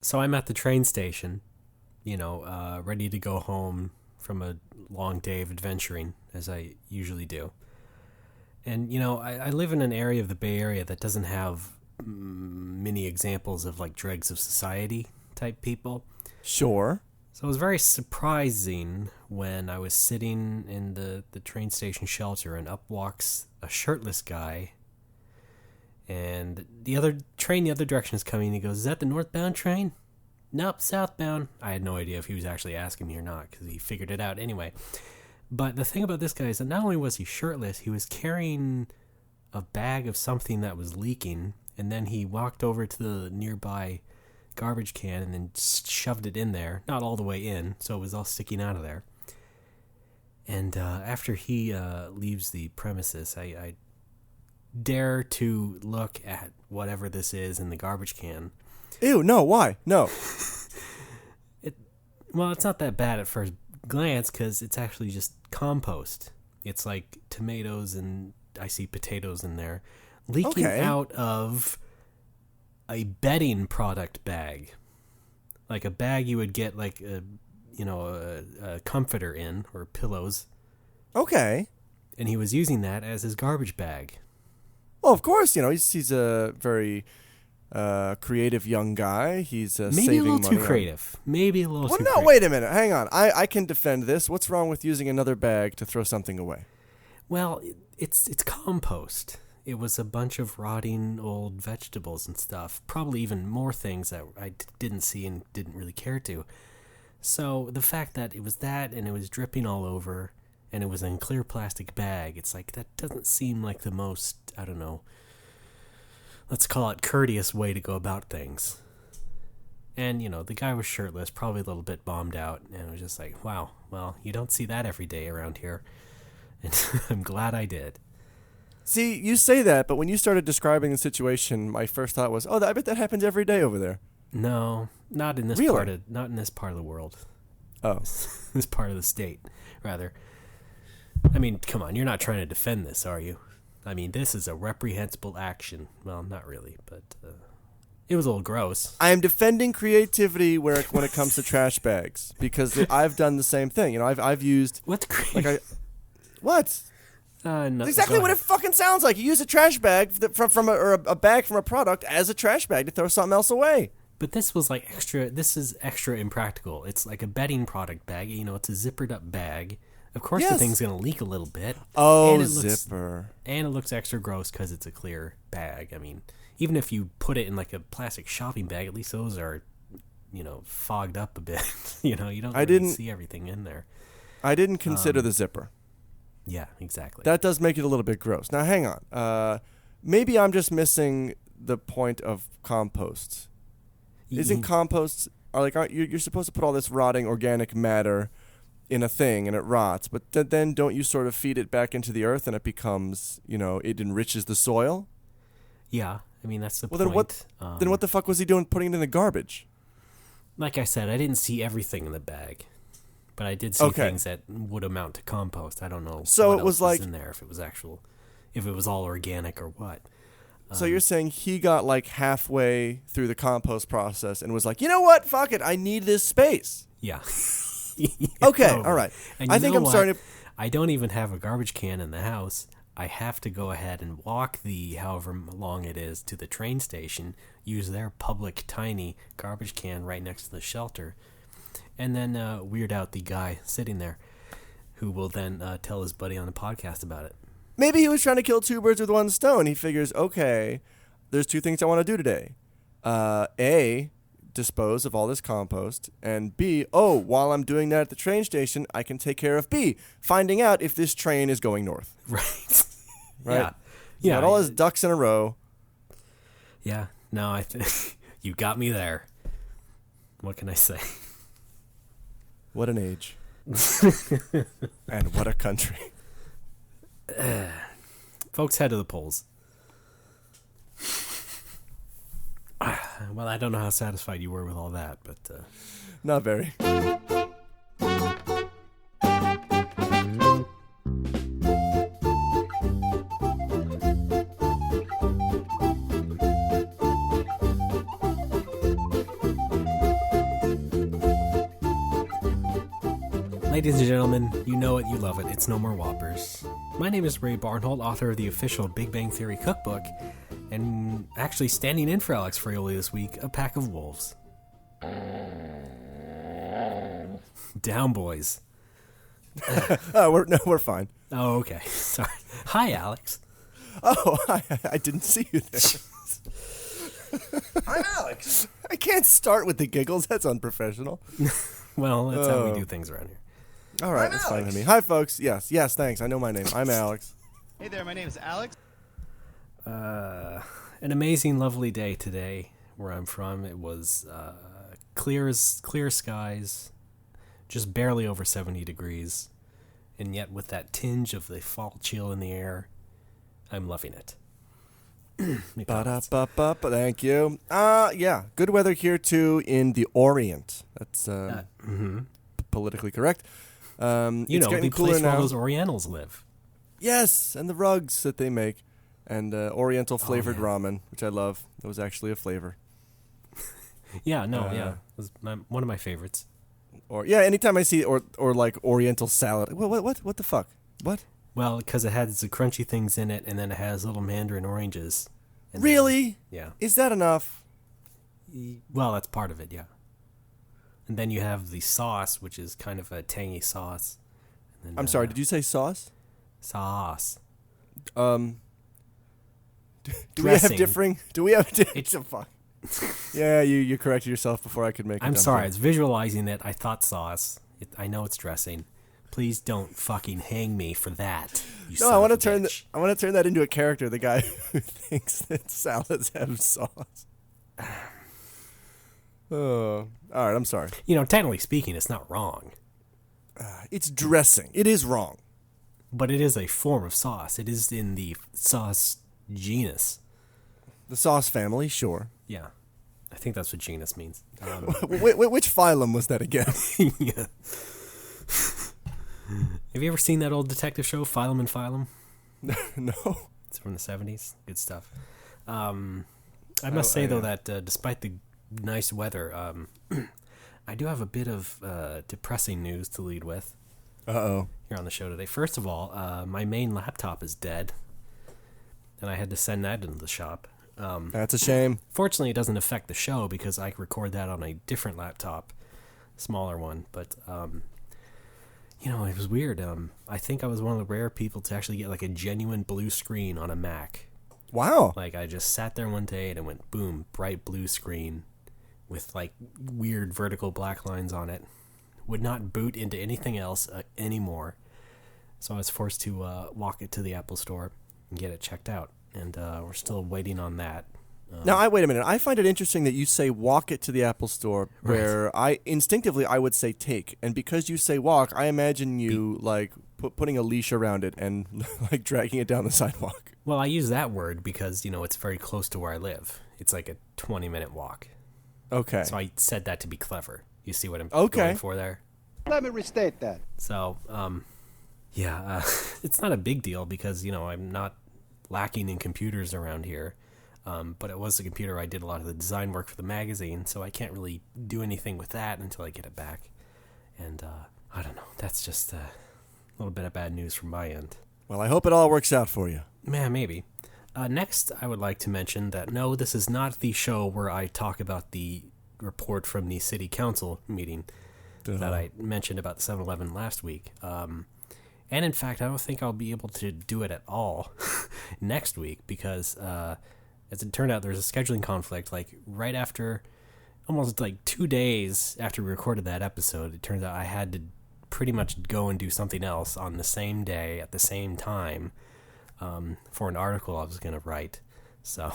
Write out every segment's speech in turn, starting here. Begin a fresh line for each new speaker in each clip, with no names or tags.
So I'm at the train station, ready to go home from a long day of adventuring, as I usually do. And, I live in an area of the Bay Area that doesn't have many examples of, like, dregs of society type people.
Sure.
So it was very surprising when I was sitting in the train station shelter and up walks a shirtless guy. And the other train, the other direction is coming. And he goes, "Is that the northbound train?" "Nope, southbound." I had no idea if he was actually asking me or not because he figured it out anyway. But the thing about this guy is that not only was he shirtless, he was carrying a bag of something that was leaking. And then he walked over to the nearby garbage can and then shoved it in there. Not all the way in, so it was all sticking out of there. And after he leaves the premises, I dare to look at whatever this is in the garbage can.
Ew, no, why? No.
Well, it's not that bad at first glance because it's actually just compost. It's like tomatoes and I see potatoes in there leaking out of a bedding product bag. Like a bag you would get like a comforter in or pillows.
Okay.
And he was using that as his garbage bag.
Well, of course, he's a very creative young guy. He's
maybe
saving
a little
money
too creative. Maybe a little too creative.
Well, no, wait a minute. Hang on. I can defend this. What's wrong with using another bag to throw something away?
Well, it's compost. It was a bunch of rotting old vegetables and stuff. Probably even more things that I didn't see and didn't really care to. So the fact that it was that and it was dripping all over and it was in a clear plastic bag, it's like that doesn't seem like the most, I don't know, let's call it courteous way to go about things. And, the guy was shirtless, probably a little bit bombed out, and it was just like, wow, well, you don't see that every day around here. And I'm glad I did.
See, you say that, but when you started describing the situation, my first thought was, I bet that happens every day over there.
No, not in this not in this part of the world.
Oh.
This part of the state, rather. I mean, come on, you're not trying to defend this, are you? I mean, this is a reprehensible action. Well, not really, but it was a little gross.
I am defending creativity when it comes to trash bags because I've done the same thing. I've used
what's
what?
No,
it's exactly what it fucking sounds like. You use a trash bag from a bag from a product as a trash bag to throw something else away.
But this was like extra. This is extra impractical. It's like a bedding product bag. It's a zippered up bag. Of course, the thing's going to leak a little bit.
Oh, and zipper.
And it looks extra gross because it's a clear bag. I mean, even if you put it in like a plastic shopping bag, at least those are, fogged up a bit. You don't really see everything in there.
I didn't consider the zipper.
Yeah, exactly.
That does make it a little bit gross. Now, hang on. Maybe I'm just missing the point of compost. Isn't compost... You're supposed to put all this rotting organic matter in a thing and it rots, but then don't you sort of feed it back into the earth and it becomes, it enriches the soil?
Yeah, I mean, that's the point.
Then what the fuck was he doing putting it in the garbage? Like
I said, I didn't see everything in the bag, but I did see things that would amount to compost. I don't know what else was in there, if it was all organic or what.
So you're saying he got like halfway through the compost process and was like, you know what? Fuck it. I need this space.
Yeah.
Okay, all right.
And I think I'm starting to... I don't even have a garbage can in the house. I have to go ahead and walk the however long it is to the train station, use their public tiny garbage can right next to the shelter, and then weird out the guy sitting there who will then tell his buddy on the podcast about it.
Maybe he was trying to kill two birds with one stone. He figures, okay, there's two things I want to do today. A, dispose of all this compost, and B, while I'm doing that at the train station, I can take care of B, finding out if this train is going north.
Right.
Right? Yeah. Got all his ducks in a row.
Yeah. No, I think you got me there. What can I say?
What an age. And what a country.
Folks, head to the polls. Well, I don't know how satisfied you were with all that, but...
Not very.
Ladies and gentlemen, you know it, you love it. It's No More Whoppers. My name is Ray Barnholt, author of the official Big Bang Theory cookbook, and actually standing in for Alex Fraioli this week, a pack of wolves. Down, boys.
We're fine.
Oh, okay. Sorry. Hi, Alex.
Oh, I didn't see you there. I'm Alex. I can't start with the giggles. That's unprofessional.
Well, that's how we do things around here.
All right, that's fine with me. Hi, folks. Yes, thanks. I know my name. I'm Alex.
Hey there, my name is Alex.
An amazing, lovely day today where I'm from. It was clear skies, just barely over 70 degrees, and yet with that tinge of the fall chill in the air, I'm loving it.
Thank you. Yeah, good weather here too in the Orient. That's politically correct.
You
it's
know,
getting
the
cooler
place
now.
where those Orientals live.
Yes, and the rugs that they make, and Oriental flavored ramen, which I love. That was actually a flavor.
Yeah, it was one of my favorites.
Or anytime I see or like Oriental salad. What the fuck? What?
Well, because it has the crunchy things in it, and then it has little mandarin oranges. And
Really?
Yeah.
Is that enough?
Well, that's part of it, yeah. And then you have the sauce, which is kind of a tangy sauce. And then,
I'm sorry, did you say sauce?
Sauce.
Do we
Dressing.
have differing? Do we have? It's a fuck. Yeah, you corrected yourself before I could make.
I'm sorry. It's visualizing that I thought sauce. I know it's dressing. Please don't fucking hang me for that.
I want to turn. I want to turn that into a character. The guy who thinks that salads have sauce. Oh, all right. I'm sorry.
You know, technically speaking, it's not wrong.
It's dressing. It is wrong.
But it is a form of sauce. It is in the sauce genus.
The sauce family, sure.
Yeah. I think that's what genus means.
Which phylum was that again?
Yeah. Have you ever seen that old detective show, Phylum and Phylum?
No.
It's from the 70s. Good stuff. I must say, though, that despite the nice weather, I do have a bit of depressing news to lead with.
Uh-oh.
Here on the show today. First of all, my main laptop is dead, and I had to send that into the shop.
That's a shame.
Fortunately, it doesn't affect the show because I record that on a different laptop, smaller one. But you know, it was weird. I think I was one of the rare people to actually get like a genuine blue screen on a Mac.
Wow.
Like I just sat there one day and it went boom, bright blue screen with like weird vertical black lines on it. Would not boot into anything else anymore. So I was forced to walk it to the Apple Store and get it checked out. And we're still waiting on that.
Now, wait a minute. I find it interesting that you say walk it to the Apple Store, where instinctively I would say take. And because you say walk, I imagine you like putting a leash around it and like dragging it down the sidewalk.
Well, I use that word because, you know, it's very close to where I live. It's like a 20-minute walk.
Okay.
So I said that to be clever. You see what I'm
going
for there?
Let me restate that.
So, it's not a big deal because, you know, I'm not lacking in computers around here. But it was a computer I did a lot of the design work for the magazine, so I can't really do anything with that until I get it back. And I don't know. That's just a little bit of bad news from my end.
Well, I hope it all works out for you.
Yeah, maybe. Next, I would like to mention that no, this is not the show where I talk about the report from the city council meeting that I mentioned about the 7-Eleven last week. And in fact, I don't think I'll be able to do it at all next week because, as it turned out, there's a scheduling conflict. Like right after, almost like 2 days after we recorded that episode, it turns out I had to pretty much go and do something else on the same day at the same time for an article I was going to write. So,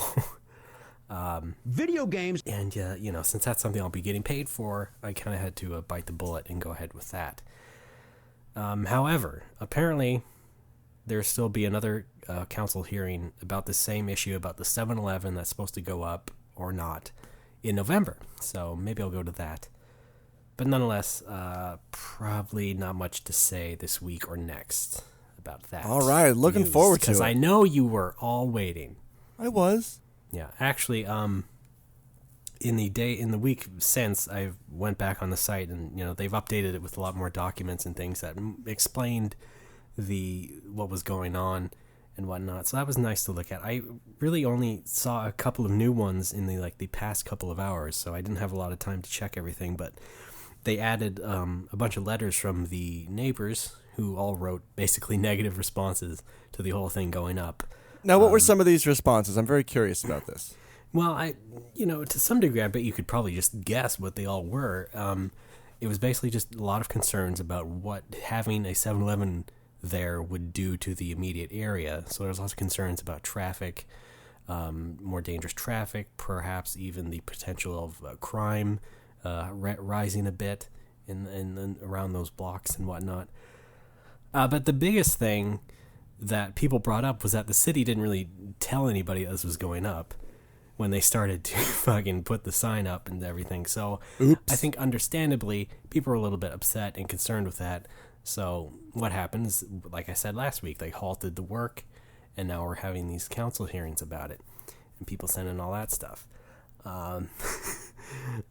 Video games.
and you know, since that's something I'll be getting paid for, I kind of had to bite the bullet and go ahead with that. However, apparently there'll still be another council hearing about the same issue about the 7-Eleven that's supposed to go up or not in November. So maybe I'll go to that. But nonetheless, probably not much to say this week or next about that.
All right, looking forward to it.
Because I know you were all waiting.
I was.
Yeah, actually, in the week since, I went back on the site, and they've updated it with a lot more documents and things that explained what was going on and whatnot. So that was nice to look at. I really only saw a couple of new ones in the past couple of hours, so I didn't have a lot of time to check everything. But they added a bunch of letters from the neighbors who all wrote basically negative responses to the whole thing going up.
Now, what were some of these responses? I'm very curious about this.
Well, to some degree, I bet you could probably just guess what they all were. It was basically just a lot of concerns about what having a 7-Eleven there would do to the immediate area. So there was lots of concerns about traffic, more dangerous traffic, perhaps even the potential of crime rising a bit in around those blocks and whatnot. But the biggest thing that people brought up was that the city didn't really tell anybody this was going up when they started to fucking put the sign up and everything. So
Oops.
I think understandably, people are a little bit upset and concerned with that. So what happens, like I said last week, they halted the work, and now we're having these council hearings about it, and people sending all that stuff.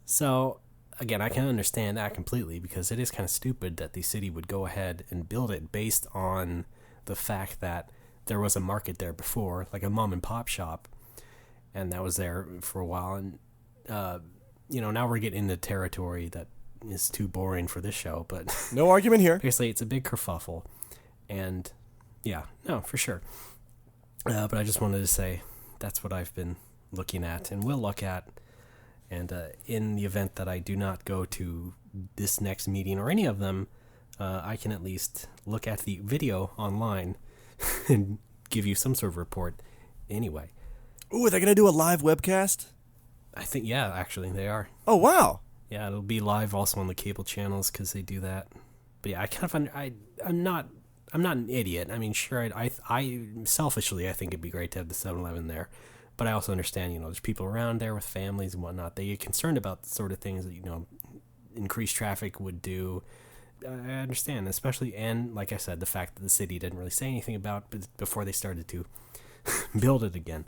So, again, I can understand that completely, because it is kind of stupid that the city would go ahead and build it based on the fact that there was a market there before, like a mom and pop shop, and that was there for a while. And, now we're getting into territory that is too boring for this show, but
No argument here.
basically it's a big kerfuffle. And yeah, no, for sure. But I just wanted to say that's what I've been looking at and will look at. And in the event that I do not go to this next meeting or any of them, I can at least look at the video online and give you some sort of report anyway.
Ooh, are they going to do a live webcast?
I think, yeah, actually they are.
Oh, wow.
Yeah, it'll be live also on the cable channels because they do that. But yeah, I kind of I'm not an idiot. I mean, sure, I selfishly I think it'd be great to have the 7-Eleven there, but I also understand there's people around there with families and whatnot. They get concerned about the sort of things that increased traffic would do. I understand, especially, and like I said, the fact that the city didn't really say anything about it before they started to build it again.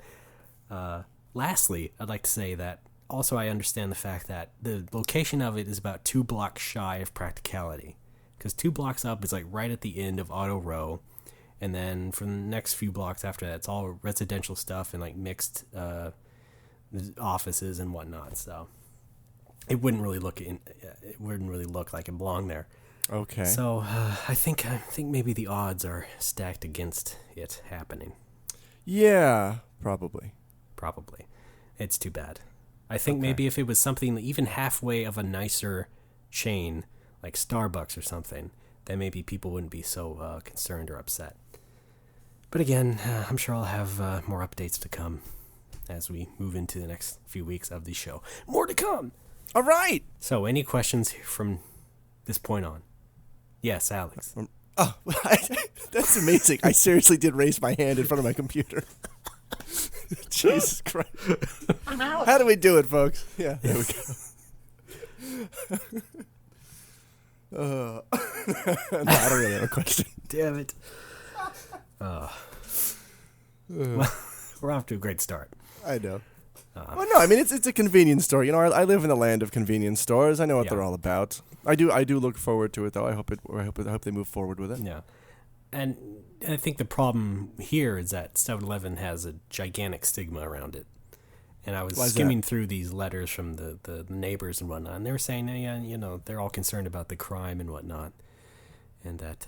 Lastly, I'd like to say that also I understand the fact that the location of it is about 2 blocks shy of practicality, because 2 blocks up is like right at the end of Auto Row, and then for the next few blocks after that, it's all residential stuff and like mixed offices and whatnot. So it wouldn't really look like it belonged there.
Okay.
So I think maybe the odds are stacked against it happening.
Yeah, probably.
Probably. It's too bad. I think
Okay.
maybe if it was something even halfway of a nicer chain, like Starbucks or something, then maybe people wouldn't be so concerned or upset. But again, I'm sure I'll have more updates to come as we move into the next few weeks of the show. More to come!
All right.
So, any questions from this point on? Yes, Alex.
Oh, that's amazing. I seriously did raise my hand in front of my computer. Jesus Christ.
I'm out.
How do we do it, folks? Yeah, there we go. No, I don't really have a question.
Damn it. Well, we're off to a great start.
I know. Well, no, I mean it's a convenience store. I live in the land of convenience stores. I know what
Yeah.
they're all about. I do look forward to it, though. I hope they move forward with it.
Yeah. And I think the problem here is that 7-Eleven has a gigantic stigma around it. And I was
Why is
skimming through these letters from the neighbors and whatnot, and they were saying, yeah, they're all concerned about the crime and whatnot, and that,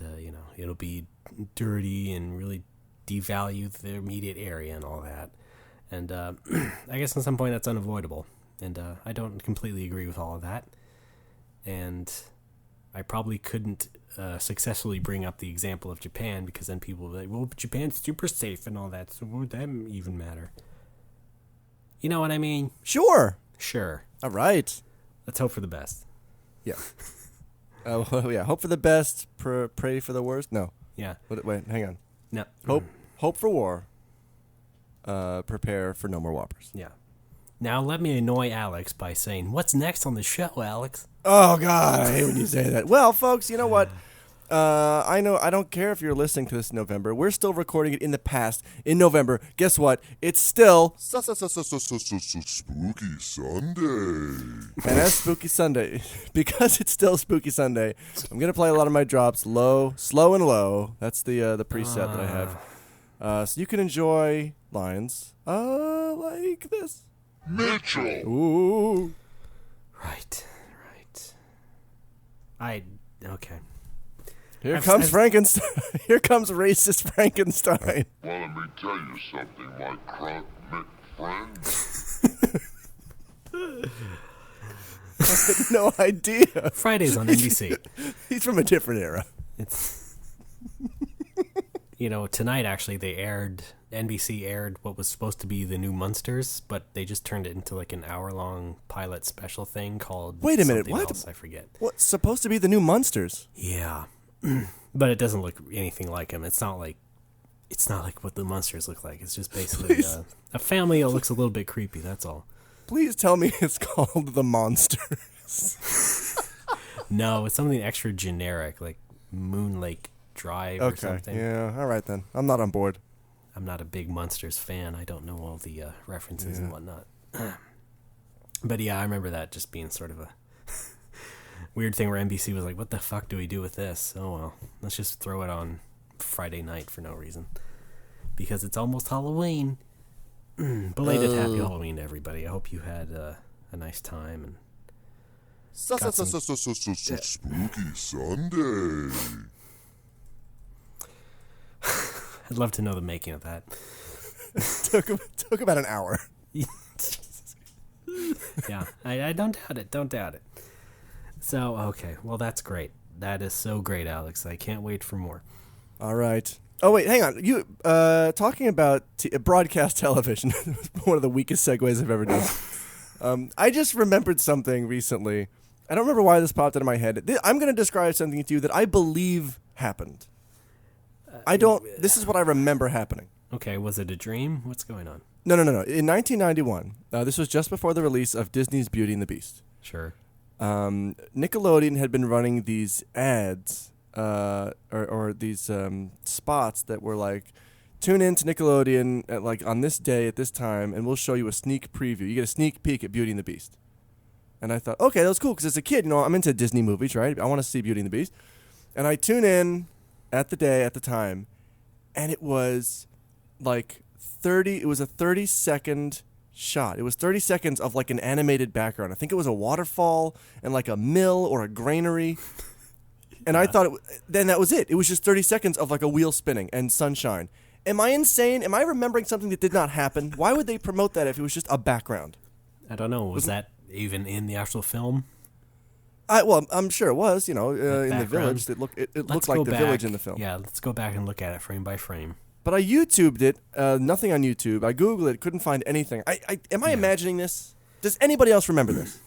it'll be dirty and really devalue the immediate area and all that. And I guess at some point that's unavoidable. And I don't completely agree with all of that. And I probably couldn't successfully bring up the example of Japan, because then people will be like, well, Japan's super safe and all that, so what would that even matter? You know what I mean?
Sure.
Sure.
All right.
Let's hope for the best.
Yeah. Well, yeah. Hope for the best. Pray for the worst. No.
Yeah.
Wait. Hang on.
No.
Hope for war. Prepare for no more Whoppers.
Yeah. Now let me annoy Alex by saying, what's next on the show, Alex?
Oh God, I hate when you say that. Well, folks, you know what? I know. I don't care if you're listening to this in November. We're still recording it in the past, in November. Guess what? It's still
Spooky Sunday.
And as Spooky Sunday, because it's still Spooky Sunday, I'm gonna play a lot of my drops slow and low. That's the preset that I have. So you can enjoy lines like this.
Mitchell.
Ooh.
Right. Okay.
Here comes Frankenstein. Here comes racist Frankenstein.
Well, let me tell you something, my crunk friend.
I had no idea.
Fridays on NBC.
He's from a different era.
It's tonight actually NBC aired what was supposed to be the new Munsters, but they just turned it into like an hour-long pilot special thing called
Wait a minute,
something
what?
else, I forget.
What's supposed to be the new Munsters?
Yeah. But it doesn't look anything like them. It's not like what the Munsters look like. It's just basically a family that looks a little bit creepy, that's all.
Please tell me it's called The Monsters.
No, it's something extra generic, like Moon Lake Drive or something.
Yeah, all right then. I'm not on board.
I'm not a big Munsters fan. I don't know all the references and whatnot. But yeah, I remember that just being sort of a weird thing where NBC was like, what the fuck do we do with this? Oh, well, let's just throw it on Friday night for no reason. Because it's almost Halloween. Belated happy Halloween to everybody. I hope you had a nice time. And
Spooky Sunday.
I'd love to know the making of that.
Took about an hour.
Yeah, I don't doubt it. Don't doubt it. So, okay. Well, that's great. That is so great, Alex. I can't wait for more.
All right. Oh, wait, hang on. You talking about broadcast television, one of the weakest segues I've ever done. I just remembered something recently. I don't remember why this popped into my head. I'm going to describe something to you that I believe happened. This is what I remember happening.
Okay, was it a dream? What's going on?
No. In 1991, this was just before the release of Disney's Beauty and the Beast.
Sure.
Nickelodeon had been running these ads or these spots that were like, tune in to Nickelodeon at like on this day at this time, and we'll show you a sneak preview. You get a sneak peek at Beauty and the Beast. And I thought, okay, that was cool because as a kid, I'm into Disney movies, right? I want to see Beauty and the Beast. And I tune in at the time, and it was like it was a 30-second shot. It was 30 seconds of like an animated background. I think it was a waterfall and like a mill or a granary. And I thought then that was it. It was just 30 seconds of like a wheel spinning and sunshine. Am I insane? Am I remembering something that did not happen? Why would they promote that if it was just a background?
I don't know. Was that even in the actual film?
Well, I'm sure it was, in the village. It looked like the village in the film.
Yeah, let's go back and look at it frame by frame.
But I YouTubed it, nothing on YouTube. I Googled it, couldn't find anything. Am I imagining this? Does anybody else remember this?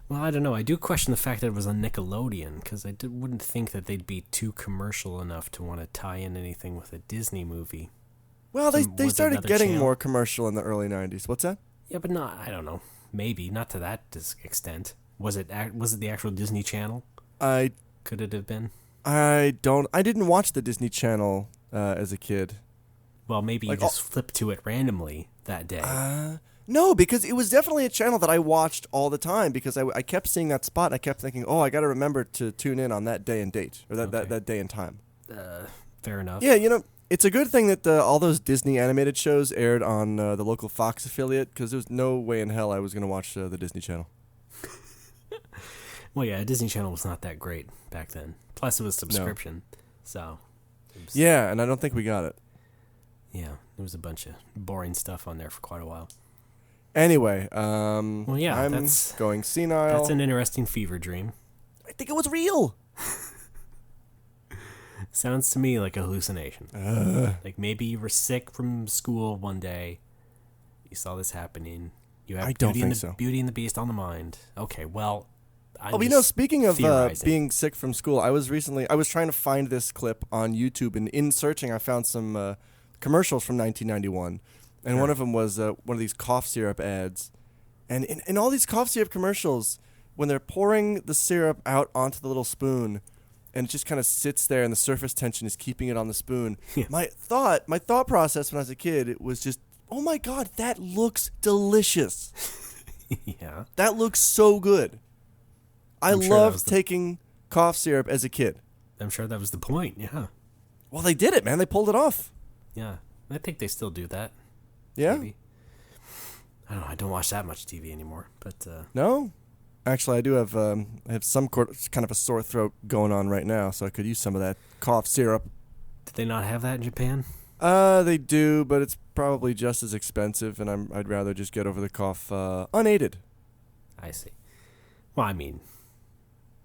Well, I don't know. I do question the fact that it was on Nickelodeon, because I wouldn't think that they'd be too commercial enough to want to tie in anything with a Disney movie.
Well, they started getting
channel?
more commercial in the early 90s. What's that?
Yeah, but not, I don't know. Maybe, not to that extent. Was it the actual Disney Channel? Could it have been? I
didn't watch the Disney Channel as a kid.
Well, maybe you just flipped to it randomly that day.
No, because it was definitely a channel that I watched all the time because I kept seeing that spot and I kept thinking, oh, I got to remember to tune in on that day and date or that day and time.
Fair enough.
Yeah, it's a good thing that all those Disney animated shows aired on the local Fox affiliate because there was no way in hell I was going to watch the Disney Channel.
Well, yeah, Disney Channel was not that great back then. Plus, it was subscription, so...
Yeah, and I don't think we got it.
Yeah, there was a bunch of boring stuff on there for quite a while.
Anyway,
well, yeah,
I'm going senile.
That's an interesting fever dream.
I think it was real.
Sounds to me like a hallucination. Like maybe you were sick from school one day. You saw this happening. You have Beauty and the Beast on the mind. Okay, well...
speaking of being sick from school, I was trying to find this clip on YouTube, and in searching, I found some commercials from 1991, and one of them was one of these cough syrup ads, and in all these cough syrup commercials, when they're pouring the syrup out onto the little spoon, and it just kind of sits there, and the surface tension is keeping it on the spoon.
Yeah.
My thought process when I was a kid, it was just, oh my God, that looks delicious.
Yeah.
That looks so good. I
I'm sure that was
loved
the-
taking cough syrup as a kid.
I'm sure that was the point. Yeah.
Well, they did it, man. They pulled it off.
Yeah. I think they still do that.
Yeah?
Maybe. I don't know. I don't watch that much TV anymore. But
No? Actually, I do have I have some kind of a sore throat going on right now, so I could use some of that cough syrup.
did they not have that in Japan?
They do, but it's probably just as expensive, and I'd rather just get over the cough unaided.
I see. Well, I mean,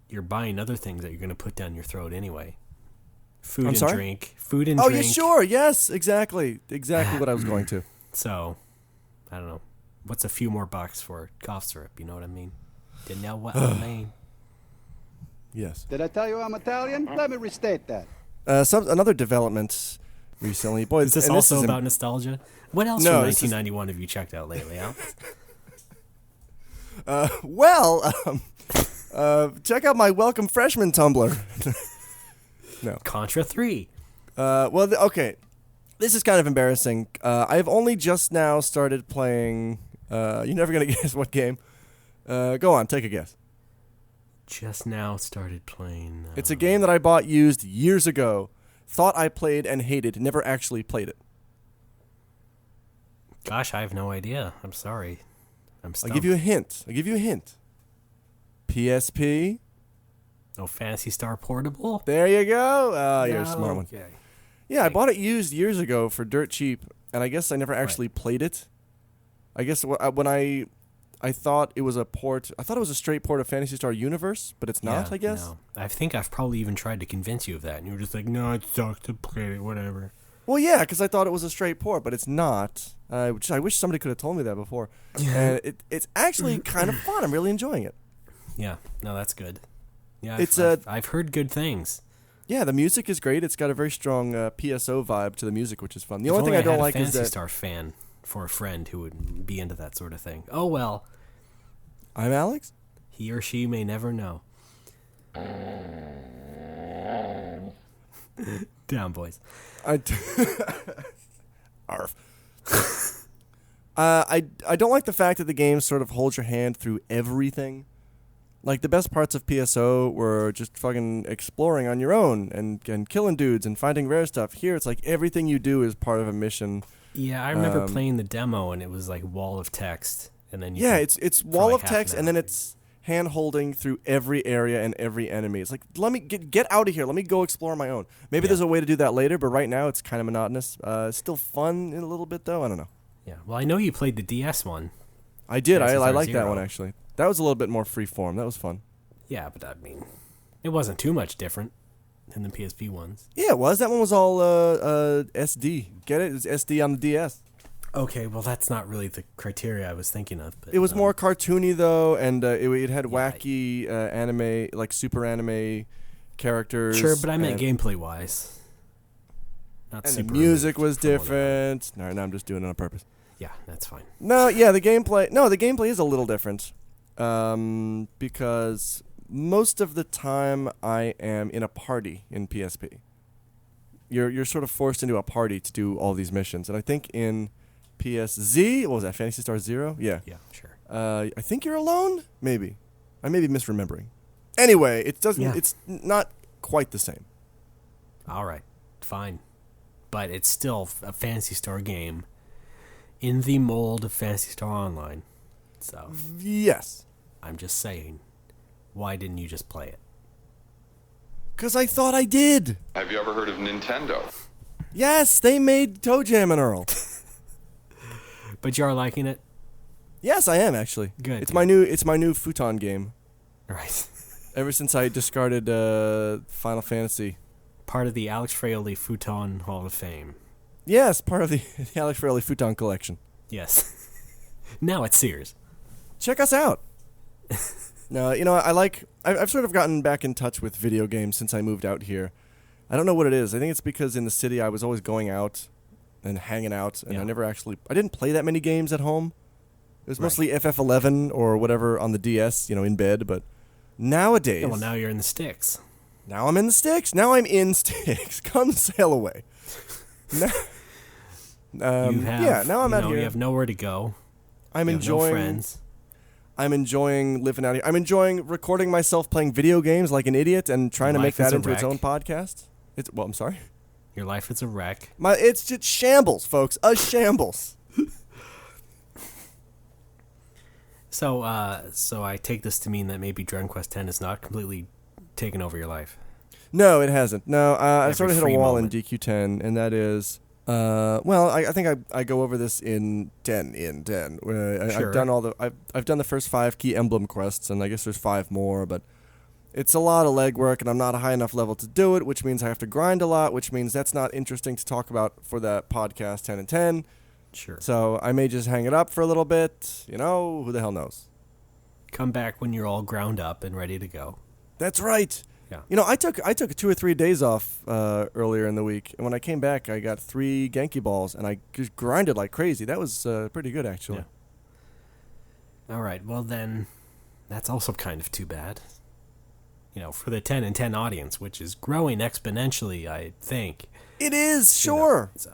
you're buying other things that you're going to put down your throat anyway. Food
I'm
and
sorry?
drink. Food and
Oh,
drink.
yeah, sure. Yes, exactly. Exactly what I was going to.
So, I don't know. What's a few more bucks for cough syrup? You know what I mean? You know what I mean?
Yes.
Did I tell you I'm Italian? Let me restate that.
Another development recently. Boy,
Is this
and
also
is
about nostalgia? What else
No,
from
this is-
1991 have you checked out lately, Alex?
check out my welcome freshman Tumblr.
Contra 3.
Okay. This is kind of embarrassing. I've only just now started playing. You're never gonna guess what game. Go on, take a guess.
Just now started playing.
It's a game that I bought used years ago. Thought I played and hated. Never actually played it.
Gosh, I have no idea. I'm sorry. I'm
I'll
stumped.
give you a hint. PSP.
Oh, Fantasy Star Portable?
There you go. Oh, you're a
No,
smart one.
okay.
Yeah, I bought it used years ago for dirt cheap, and I guess I never actually played it. I guess when I thought it was a port. I thought it was a straight port of Phantasy Star Universe, but it's not,
Yeah,
I guess.
no. I think I've probably even tried to convince you of that, and you were just like, no, it sucks to play it, whatever.
Well, yeah, because I thought it was a straight port, but it's not. Which I wish somebody could have told me that before. And it's actually kind of fun. I'm really enjoying it.
Yeah, no, that's good. Yeah,
It's,
I've heard good things.
Yeah, the music is great. It's got a very strong PSO vibe to the music, which is fun. The
If
only thing I
had
don't
a
like is
Phantasy
that
Star fan for a friend who would be into that sort of thing. Oh well,
I'm Alex.
he or she may never know. Down, boys.
Arf. I don't like the fact that the game sort of holds your hand through everything. Like, the best parts of PSO were just fucking exploring on your own and killing dudes and finding rare stuff. Here, it's like everything you do is part of a mission.
Yeah, I remember playing the demo, and it was like wall of text, and then
Yeah,
could-
it's
for
wall
like
of
half an
text, and then
hour.
it's hand holding through every area and every enemy. It's like, let me get out of here. Let me go explore on my own. Maybe
Yeah.
there's a way to do that later, but right now it's kind of monotonous. It's still fun in a little bit, though. I don't know.
Yeah, well, I know you played the DS one.
I did. I
Star
like that
Zero.
one, actually. That was a little bit more free form. That was fun.
Yeah, but I mean, it wasn't too much different than the PSP ones.
Yeah, it was. That one was all SD. Get it? It's SD on the DS.
Okay, well, that's not really the criteria I was thinking of. But,
It was more cartoony, though, and it had
Yeah.
wacky anime, like super anime characters.
Sure, but I meant
and-
gameplay-wise. Not
And the
super
music was
from what I know.
different. No, I'm just doing it on purpose.
Yeah, that's fine.
No, yeah, the gameplay is a little different. Because most of the time I am in a party in PSP. You're sort of forced into a party to do all these missions. And I think in PSZ, what was that, Phantasy Star Zero? Yeah.
Yeah, sure.
I think you're alone? Maybe. I may be misremembering. Anyway,
Yeah.
it's not quite the same.
All right, fine. But it's still a Phantasy Star game in the mold of Phantasy Star Online. So,
Yes.
I'm just saying, why didn't you just play it?
Because I thought I did.
Have you ever heard of Nintendo?
Yes, they made Toe Jam and Earl.
But you are liking it?
Yes, I am actually.
Good,
It's
good.
my new futon game.
Right.
Ever since I discarded Final Fantasy.
Part of the Alex Fraley Futon Hall of Fame.
Yes, part of the Alex Fairley futon collection.
Yes. Now it's Sears.
Check us out. No, I've sort of gotten back in touch with video games since I moved out here. I don't know what it is. I think it's because in the city I was always going out and hanging out, and
Yeah.
I didn't play that many games at home. It was
Right.
mostly FF11 or whatever on the DS, in bed, but nowadays...
Yeah, well, now you're in the sticks.
Now I'm in the sticks. Now I'm in sticks. Come sail away. Now, now I'm out here.
You have nowhere to go.
I'm enjoying.
No friends.
I'm enjoying living out here. I'm enjoying recording myself playing video games like an idiot and trying to make that into its own podcast. I'm sorry.
Your life is a wreck.
It's just shambles, folks. A shambles.
So I take this to mean that maybe Dragon Quest X is not completely taken over your life.
No, it hasn't. No, I sort of hit a wall
moment.
in DQ10, and that is, I think I go over this in 10. Where
Sure.
I've done the first 5 key emblem quests, and I guess there's 5 more, but it's a lot of legwork, and I'm not a high enough level to do it, which means I have to grind a lot, which means that's not interesting to talk about for that podcast 10 and 10.
Sure.
So I may just hang it up for a little bit. Who the hell knows?
Come back when you're all ground up and ready to go.
That's right.
Yeah.
I took 2 or 3 days off earlier in the week, and when I came back, I got 3 Genki balls, and I just grinded like crazy. That was pretty good, actually.
Yeah. All right. Well, then, that's also kind of too bad. For the 10 and 10 audience, which is growing exponentially, I think.
It is, sure.
It's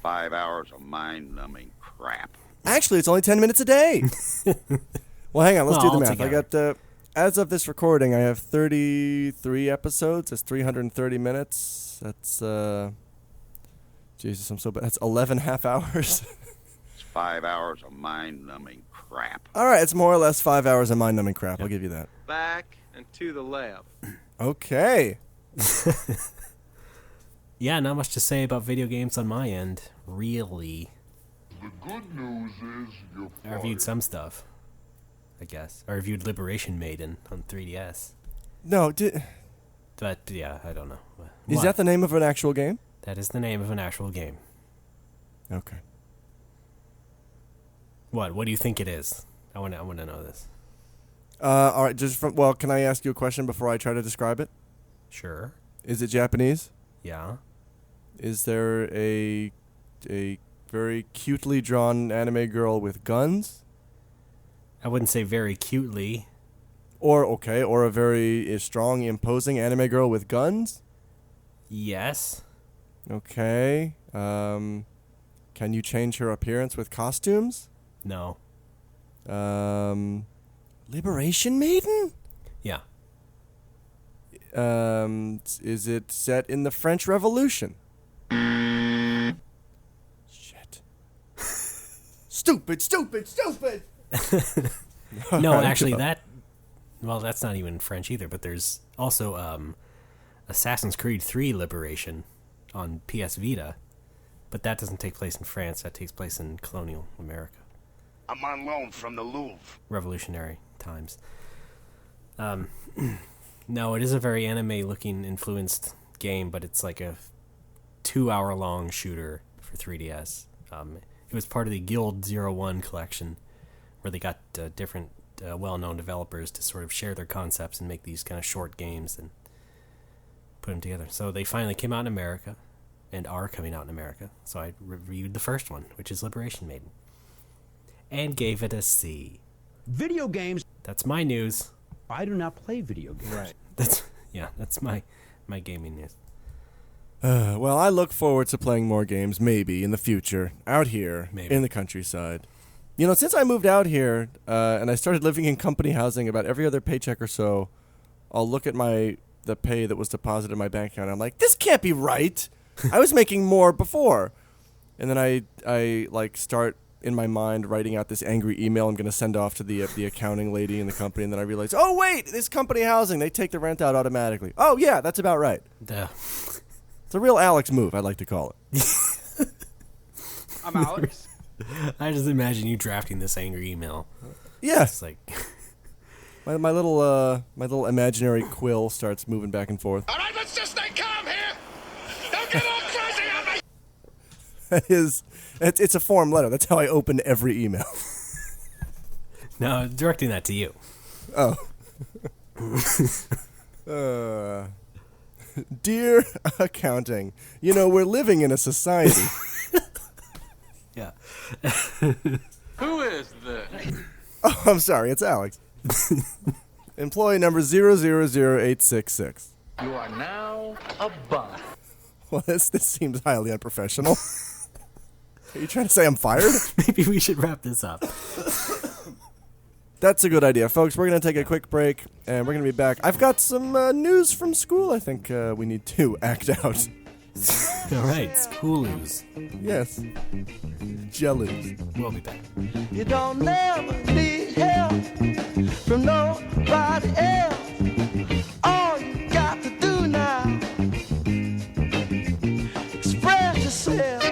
5 hours of mind-numbing crap.
Actually, it's only 10 minutes a day. Well, hang on. Let's do the math.
Altogether.
I got, as of this recording, I have 33 episodes. That's 330 minutes. That's, Jesus, I'm so bad. That's 11 half hours.
It's 5 hours of mind-numbing crap.
All right, it's more or less 5 hours of mind-numbing crap. I'll give you that.
Back and to the lab.
Okay.
Yeah, not much to say about video games on my end, really.
The good news is you're
I reviewed some stuff, I guess. I reviewed Liberation Maiden on 3DS.
No,
But, yeah, I don't know.
is
What?
that the name of an actual game?
That is the name of an actual game.
Okay.
What? What do you think it is? I want to know this.
All right, can I ask you a question before I try to describe it?
Sure.
Is it Japanese?
Yeah.
Is there a very cutely drawn anime girl with guns?
I wouldn't say very cutely.
Or a very strong, imposing anime girl with guns?
Yes.
Okay. Can you change her appearance with costumes?
No.
Liberation Maiden?
Yeah.
Is it set in the French Revolution? Shit. Stupid.
No, actually, that's not even French either, but there's also Assassin's Creed 3 Liberation on PS Vita, but that doesn't take place in France. That takes place in colonial America.
I'm on loan from the Louvre.
Revolutionary times. No, it is a very anime-looking influenced game, but it's like a 2-hour-long shooter for 3DS. It was part of the Guild 01 collection, where they got different well-known developers to sort of share their concepts and make these kind of short games and put them together. So they finally came out in America, and are coming out in America. So I reviewed the first one, which is Liberation Maiden, and gave it a C.
Video games.
That's my news.
I do not play video games.
Right.
That's my gaming news.
Well, I look forward to playing more games, maybe, in the future, out here,
Maybe.
in the countryside. Since I moved out here, and I started living in company housing about every other paycheck or so, I'll look at the pay that was deposited in my bank account, and I'm like, this can't be right! I was making more before! And then I start in my mind writing out this angry email I'm going to send off to the accounting lady in the company, and then I realize, oh wait, this company housing, they take the rent out automatically. Oh yeah, that's about right. It's a real Alex move, I'd like to call it.
I'm Alex.
I just imagine you drafting this angry email.
Yeah,
It's like,
my little imaginary quill starts moving back and forth.
All right, let's just stay calm here. Don't get all crazy on me.
That is, it's a form letter. That's how I open every email.
no, directing that to you.
Oh. Dear accounting, we're living in a society.
Yeah.
Who is this?
Oh, I'm sorry, it's Alex. Employee number 000866.
You are now a bum.
Well, this seems highly unprofessional. Are you trying to say I'm fired?
Maybe we should wrap this up.
That's a good idea, folks. We're going to take a quick break, and we're going to be back. I've got some news from school I think we need to act out.
All right, school news.
Yes. Jellies.
We'll be back.
You don't never need help from nobody else. All you got to do now, express yourself.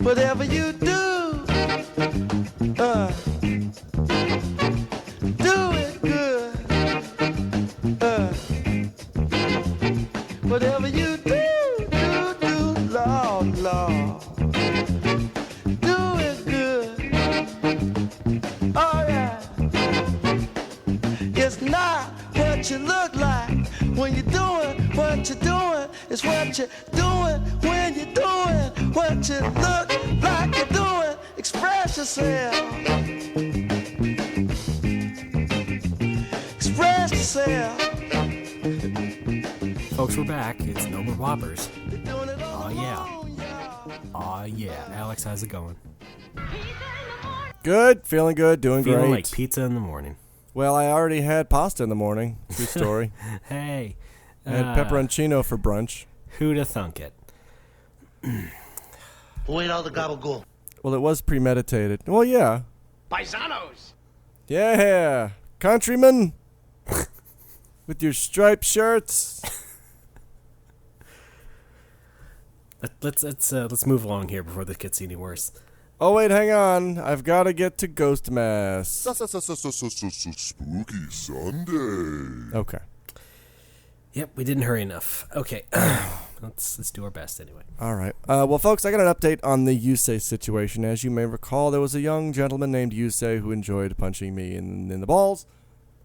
Whatever you do, do it good. Whatever you do, Lord, Lord. Do it good. All right. It's not what you look like when you're doing what you're doing. It's what you're doing when you're doing what you look like you're doing. Express yourself. Express yourself.
Folks, we're back. It's No More Whoppers. Oh, yeah. Oh, yeah. Alex, how's it going?
Good. Feeling good. Doing
Feeling
great.
like pizza in the morning.
Well, I already had pasta in the morning. True story.
Hey.
I had pepperoncino for brunch.
Who'da thunk it?
Who ate all the gabagool?
Well, it was premeditated. Well, yeah.
Paisanos!
Yeah. Countrymen. With your striped shirts.
Let's move along here before this gets any worse.
Oh, wait, hang on. I've got to get to Ghost Mass.
Spooky Sunday.
Okay.
Yep, we didn't hurry enough. Okay, let's do our best anyway.
All right. Well, folks, I got an update on the Yuusei situation. As you may recall, there was a young gentleman named Yuusei who enjoyed punching me in the balls.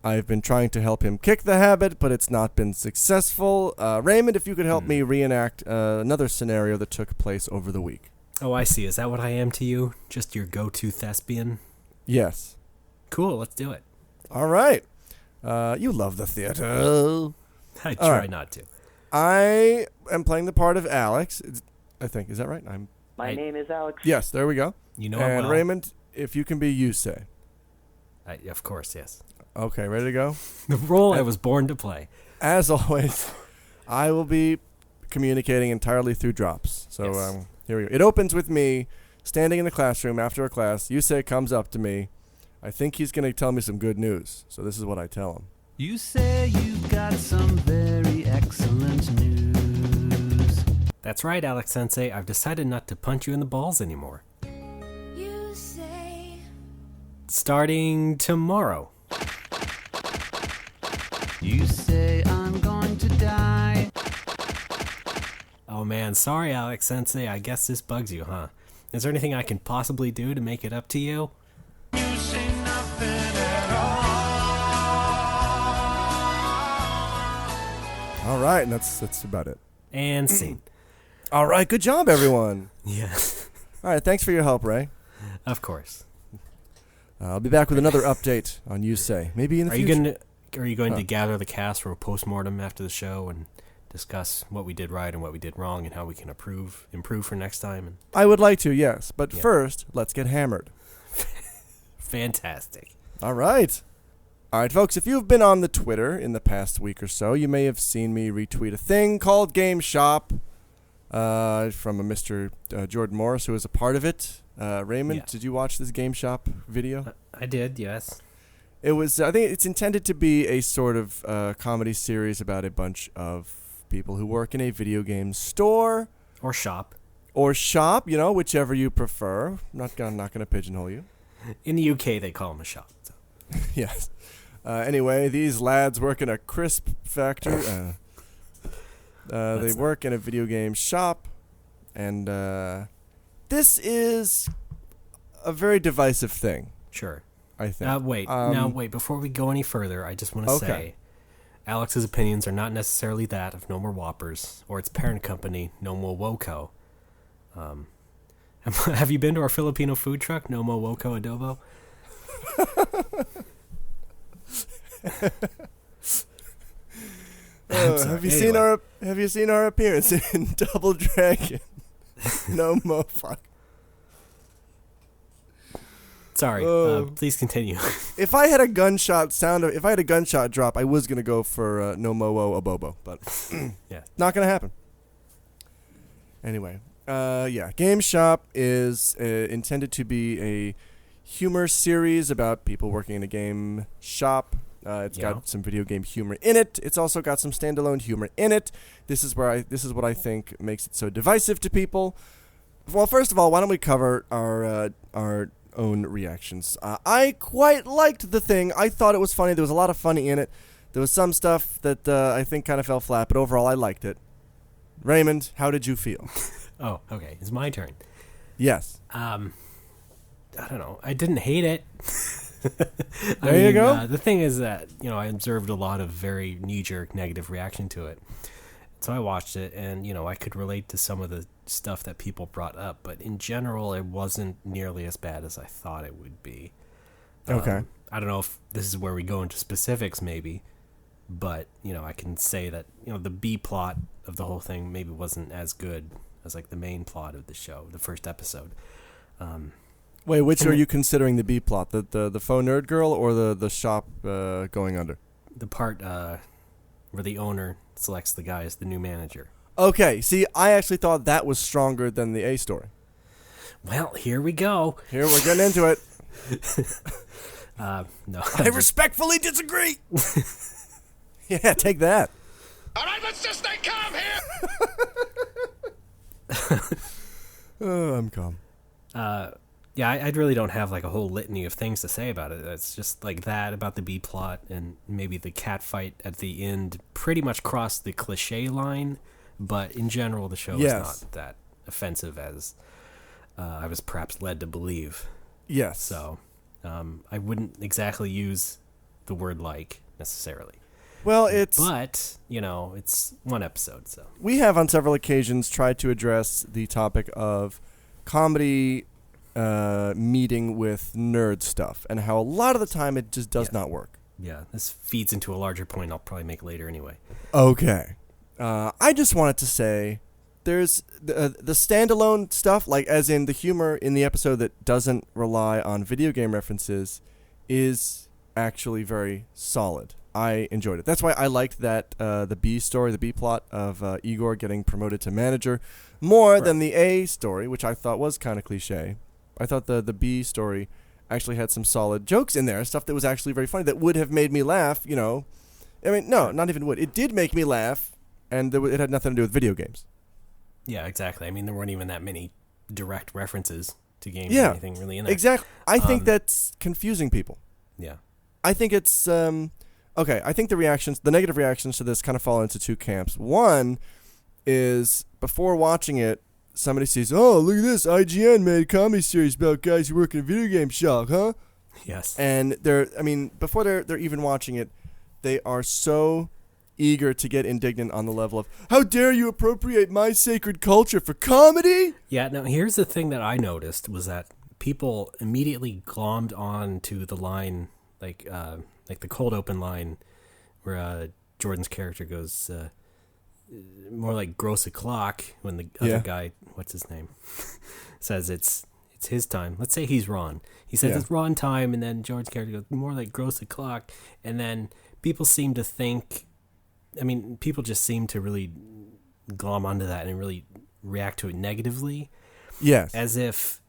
I've been trying to help him kick the habit, but it's not been successful. Raymond, if you could help me reenact another scenario that took place over the week.
Oh, I see. Is that what I am to you? Just your go-to thespian?
Yes.
Cool, let's do it.
All right. You love the theater.
I
All
try
right.
not to.
I am playing the part of Alex. I think. Is that right?
My name is Alex.
Yes, there we go.
You know
And
well.
Raymond, if you can be Yuusei.
Of course, yes.
Okay, ready to go?
The role I was born to play.
As always, I will be communicating entirely through drops. So
Yes.
here we go. It opens with me standing in the classroom after a class. Yuusei comes up to me. I think he's going to tell me some good news. So this is what I tell him.
You say you've got some very excellent news.
That's right, Alex Sensei. I've decided not to punch you in the balls anymore.
You say
Starting tomorrow.
You say I'm going to die.
Oh man, sorry, Alex Sensei. I guess this bugs you, huh? Is there anything I can possibly do to make it up to you?
All right, and that's about it.
And scene.
All right, good job, everyone.
Yeah,
All right, thanks for your help, Ray.
of course.
I'll be back with another update on Yuusei. Maybe in the
Are you
future.
going to gather the cast for a postmortem after the show and discuss what we did right and what we did wrong and how we can improve for next time? And
I would like to, yes. But
Yeah.
first, let's get hammered.
fantastic.
All right. All right, folks, if you've been on the Twitter in the past week or so, you may have seen me retweet a thing called Game Shop from a Mr. Jordan Morris, who was a part of it. Raymond,
Yeah.
did you watch this Game Shop video?
I did, yes.
It was, I think it's intended to be a sort of comedy series about a bunch of people who work in a video game store
Or shop.
or shop, whichever you prefer. I'm not gonna pigeonhole you.
In the UK, they call them a shop. So.
Yes. Anyway, these lads work in a crisp factory. They work in a video game shop, and this is a very divisive thing,
Sure.
I think.
Wait. Before we go any further, I just want to
Okay.
say Alex's opinions are not necessarily that of No More Whoppers or its parent company, No More Woco. Have you been to our Filipino food truck, No More Woco Adobo? sorry.
Have you
Anyway.
seen our appearance in Double Dragon? No mo fuck.
Sorry.
Oh.
Please continue.
If I had a gunshot drop, I was gonna go for no mo abobo, but
Yeah.
not gonna happen. Anyway, yeah, Game Shop is intended to be a humor series about people working in a game shop. It's got some video game humor in it. It's also got some standalone humor in it. This is what I think makes it so divisive to people. Well, first of all, why don't we cover our own reactions? I quite liked the thing. I thought it was funny. There was a lot of funny in it. There was some stuff that I think kind of fell flat, but overall, I liked it. Raymond, how did you feel?
Oh, okay. It's my turn.
Yes.
I don't know. I didn't hate it.
There you go.
The thing is that, I observed a lot of very knee-jerk negative reaction to it. So I watched it, and, I could relate to some of the stuff that people brought up. But in general, it wasn't nearly as bad as I thought it would be.
Okay.
I don't know if this is where we go into specifics, maybe. But, I can say that, the B plot of the whole thing maybe wasn't as good as, like, the main plot of the show, the first episode.
Wait, which are you considering the B plot? The faux nerd girl or the shop going under?
The part where the owner selects the guy as the new manager.
Okay, see, I actually thought that was stronger than the A story.
Well, here we go.
Here, we're getting into it.
No.
I respectfully disagree. Yeah, take that.
All right, let's just stay calm here.
Oh, I'm calm.
Yeah, I really don't have like a whole litany of things to say about it. It's just like that about the B plot, and maybe the cat fight at the end pretty much crossed the cliche line, but in general the show is not that offensive as I was perhaps led to believe.
Yes.
So I wouldn't exactly use the word like necessarily.
Well,
But, it's one episode, so.
We have on several occasions tried to address the topic of comedy meeting with nerd stuff, and how a lot of the time it just does not work.
Yeah, this feeds into a larger point I'll probably make later anyway.
Okay. I just wanted to say there's the standalone stuff, like as in the humor in the episode that doesn't rely on video game references, is actually very solid. I enjoyed it. That's why I liked that the B story, the B plot of Igor getting promoted to manager more than the A story, which I thought was kind of cliche. I thought the B story actually had some solid jokes in there, stuff that was actually very funny, that would have made me laugh, I mean, no, not even would. It did make me laugh, and it had nothing to do with video games.
Yeah, exactly. I mean, there weren't even that many direct references to games or anything really in there.
Exactly. I think that's confusing people.
Yeah.
I think it's... okay, I think the negative reactions to this kind of fall into two camps. One is, before watching it, somebody sees, oh, look at this, IGN made a comedy series about guys who work in a video game shop, huh?
Yes.
And before they're even watching it, they are so eager to get indignant on the level of, how dare you appropriate my sacred culture for comedy?
Yeah, now here's the thing that I noticed was that people immediately glommed on to the line, like the cold open line where Jordan's character goes, more like gross o'clock when the other guy, what's his name, says it's his time. Let's say he's Ron. He says it's Ron time, and then Jordan's character goes more like gross o'clock, and then people seem to think, people just seem to really glom onto that and really react to it negatively.
Yes.
As if,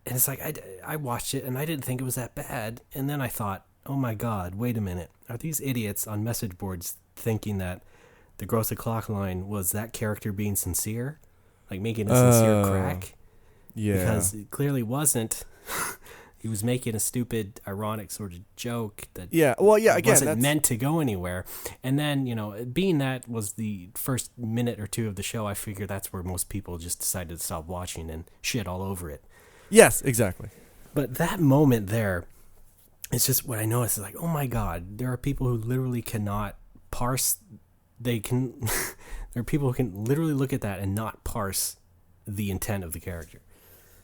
and it's like, I watched it and I didn't think it was that bad, and then I thought, oh my God, wait a minute. Are these idiots on message boards thinking that the gross o'clock line was that character being sincere? Like making a sincere crack?
Yeah.
Because it clearly wasn't. He was making a stupid, ironic sort of joke that wasn't meant to go anywhere. And then, being that was the first minute or two of the show, I figure that's where most people just decided to stop watching and shit all over it.
Yes, exactly.
But that moment there, it's just what I noticed is like, oh my God, there are people who literally cannot parse. There are people who can literally look at that and not parse the intent of the character.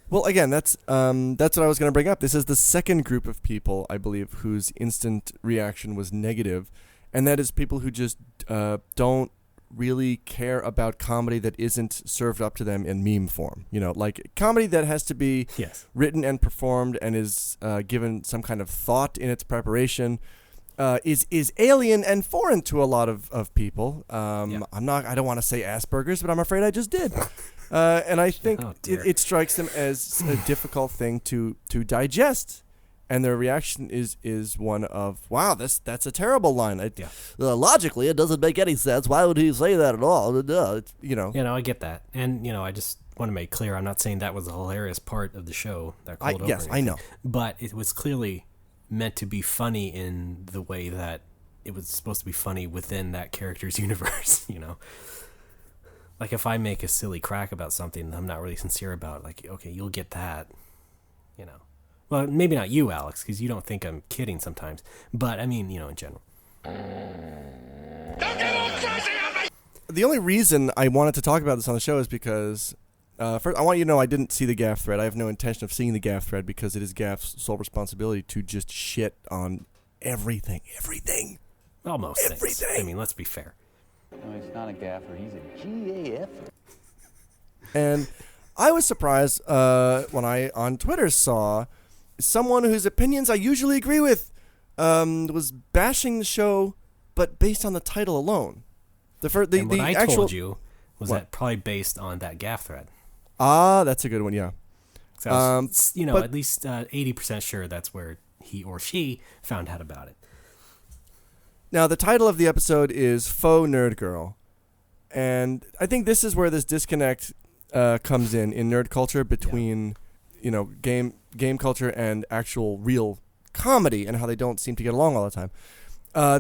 Well, again, that's what I was going to bring up. This is the second group of people, I believe, whose instant reaction was negative, and that is people who just don't really care about comedy that isn't served up to them in meme form. You know, like comedy that has to be written and performed and is given some kind of thought in its preparation. Is alien and foreign to a lot of people. I don't want to say Asperger's, but I'm afraid I just did. And I think it strikes them as a difficult thing to digest, and their reaction is one of, wow, that's a terrible line. Logically, it doesn't make any sense. Why would he say that at all?
I get that, and I just want to make clear, I'm not saying that was a hilarious part of the show. That cold opening.
Yes, I know,
but it was clearly meant to be funny in the way that it was supposed to be funny within that character's universe. Like if I make a silly crack about something I'm not really sincere about, like, okay, you'll get that, Well, maybe not you, Alex, because you don't think I'm kidding sometimes. But, I mean, in general.
Don't get all crazy on me!
The only reason I wanted to talk about this on the show is because, first, I want you to know I didn't see the Gaff thread. I have no intention of seeing the Gaff thread because it is Gaff's sole responsibility to just shit on everything. Everything.
Almost everything. Things. I mean, let's be fair.
No, he's not a gaffer. He's a GAF.
And I was surprised when I, on Twitter, saw someone whose opinions I usually agree with was bashing the show, but based on the title alone.
And what I told you was that probably based on that Gaff thread.
Ah, that's a good one, yeah.
So I was, at least 80% sure that's where he or she found out about it.
Now, the title of the episode is Faux Nerd Girl. And I think this is where this disconnect comes in nerd culture between, game culture and actual real comedy and how they don't seem to get along all the time.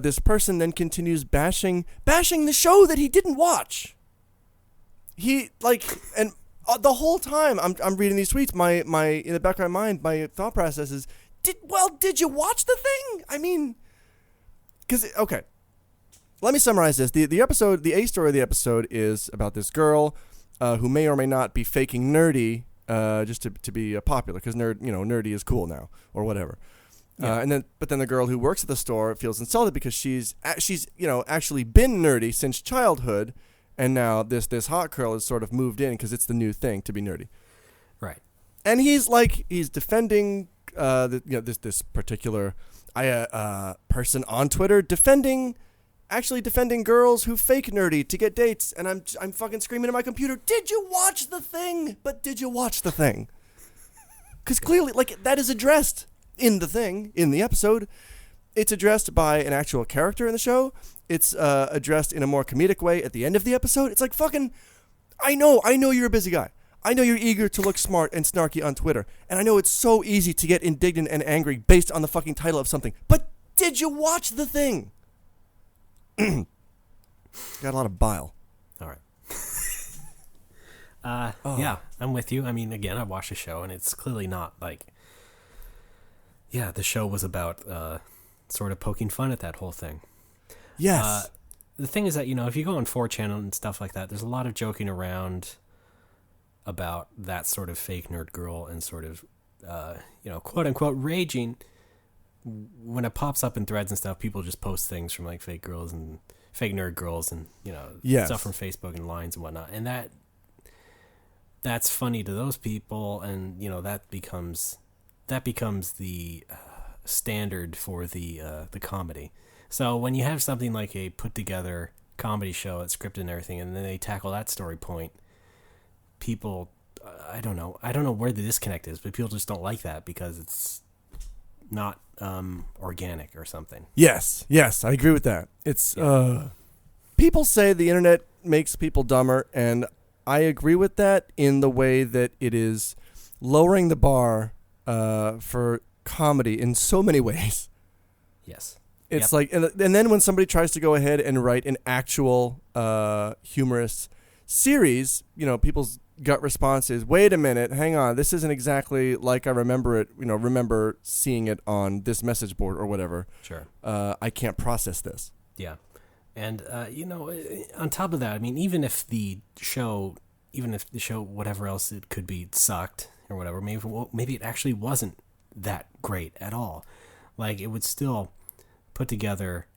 This person then continues bashing the show that he didn't watch. And the whole time I'm reading these tweets, my in the back of my mind, my thought process is, did you watch the thing? I mean, okay, let me summarize this. The episode, the A story of the episode is about this girl who may or may not be faking nerdy just to be popular, because nerdy is cool now or whatever. Yeah. But then the girl who works at the store feels insulted because she's actually been nerdy since childhood, and now this hot girl has sort of moved in because it's the new thing to be nerdy.
Right.
And he's defending this particular person on Twitter defending girls who fake nerdy to get dates, and I'm fucking screaming at my computer, did you watch the thing? But did you watch the thing? Because clearly, that is addressed in the thing, in the episode. It's addressed by an actual character in the show. It's addressed in a more comedic way at the end of the episode. It's like, fucking, I know you're a busy guy. I know you're eager to look smart and snarky on Twitter, and I know it's so easy to get indignant and angry based on the fucking title of something, but did you watch the thing? Got a lot of bile.
All right. Yeah, I'm with you. I mean, again, I watched the show, and it's clearly not the show was about sort of poking fun at that whole thing.
Yes.
The thing is that, if you go on 4chan and stuff like that, there's a lot of joking around about that sort of fake nerd girl and sort of, quote unquote raging. When it pops up in threads and stuff, people just post things from fake girls and fake nerd girls and, stuff from Facebook and lines and whatnot. And that's funny to those people. And, that becomes the standard for the comedy. So when you have something like a put together comedy show, it's scripted and everything, and then they tackle that story point, people, I don't know where the disconnect is, but people just don't like that because it's not organic or something.
Yes, I agree with that. It's people say the internet makes people dumber, and I agree with that in the way that it is lowering the bar for comedy in so many ways.
Yes.
It's and then when somebody tries to go ahead and write an actual humorous series, people's gut response is, wait a minute, hang on, this isn't exactly like I remember it, remember seeing it on this message board or whatever.
Sure.
I can't process this.
Yeah. And, on top of that, I mean, even if the show, whatever else it could be, sucked, or whatever, maybe it actually wasn't that great at all. Like, it would still put together,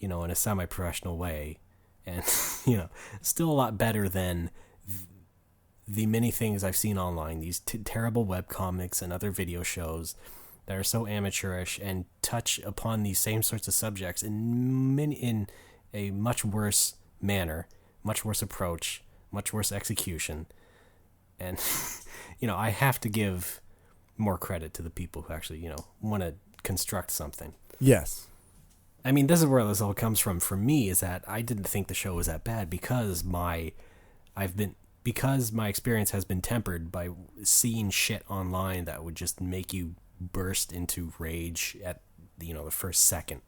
in a semi-professional way, and, still a lot better than the many things I've seen online, these terrible webcomics and other video shows that are so amateurish and touch upon these same sorts of subjects in a much worse manner, much worse approach, much worse execution. And, I have to give more credit to the people who actually, want to construct something.
Yes.
I mean, this is where this all comes from for me, is that I didn't think the show was that bad because my experience has been tempered by seeing shit online that would just make you burst into rage at the first second.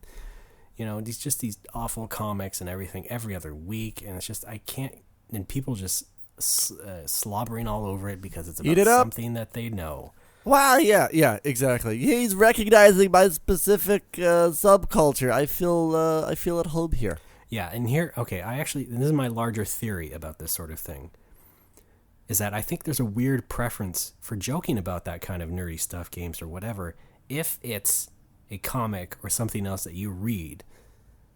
These awful comics and everything every other week, and it's just, I can't, and people just slobbering all over it because it's about something that they know.
Wow, yeah, exactly. He's recognizing my specific subculture. I feel at home here.
Yeah, and here, okay, this is my larger theory about this sort of thing, is that I think there's a weird preference for joking about that kind of nerdy stuff, games or whatever, if it's a comic or something else that you read.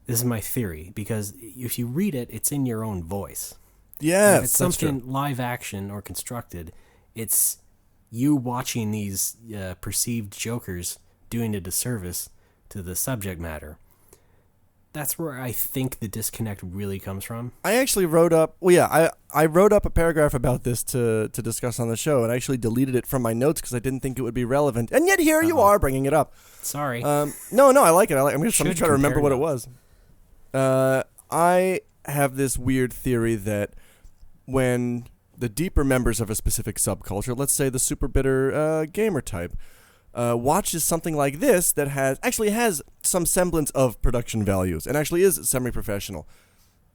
This is my theory, because if you read it, it's in your own voice.
Yes,
if it's something live action or constructed, it's you watching these perceived jokers doing a disservice to the subject matter. That's where I think the disconnect really comes from.
I actually wrote up, I wrote up a paragraph about this to discuss on the show, and I actually deleted it from my notes because I didn't think it would be relevant. And yet here you are bringing it up.
Sorry.
No, I like it. I'm just trying to remember what it was. I have this weird theory that when the deeper members of a specific subculture, let's say the super bitter gamer type, watches something like this that has some semblance of production values and actually is semi-professional,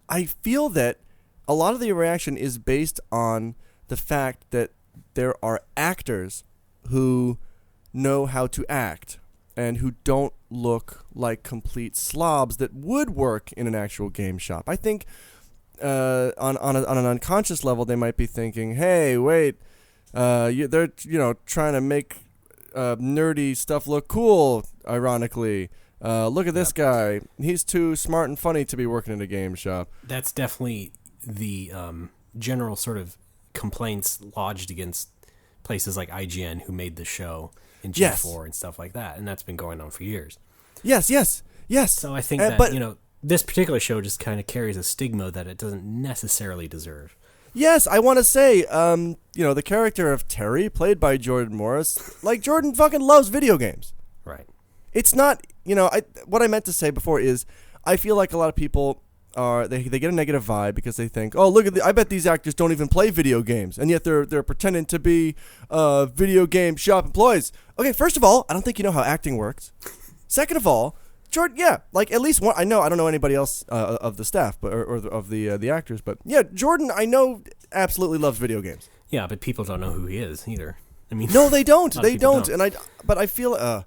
I feel that a lot of the reaction is based on the fact that there are actors who know how to act and who don't look like complete slobs that would work in an actual game shop. I think on an unconscious level, they might be thinking, "Hey, wait, they're trying to make nerdy stuff look cool. Ironically, look at this guy; he's too smart and funny to be working in a game shop."
That's definitely the general sort of complaints lodged against places like IGN, who made the show in G4 and stuff like that, and that's been going on for years.
Yes.
So I think that this particular show just kind of carries a stigma that it doesn't necessarily deserve.
Yes, I want to say, the character of Terry, played by Jordan Morris, like, Jordan fucking loves video games.
Right.
It's not, what I meant to say before is, I feel like a lot of people they get a negative vibe because they think, oh, look I bet these actors don't even play video games, and yet they're pretending to be video game shop employees. Okay, first of all, I don't think you know how acting works. Second of all, Jordan, at least one. I don't know anybody else of the staff, but or of the actors, but Jordan, I know absolutely loves video games.
Yeah, but people don't know who he is either. I mean,
no, they don't. They don't. And I feel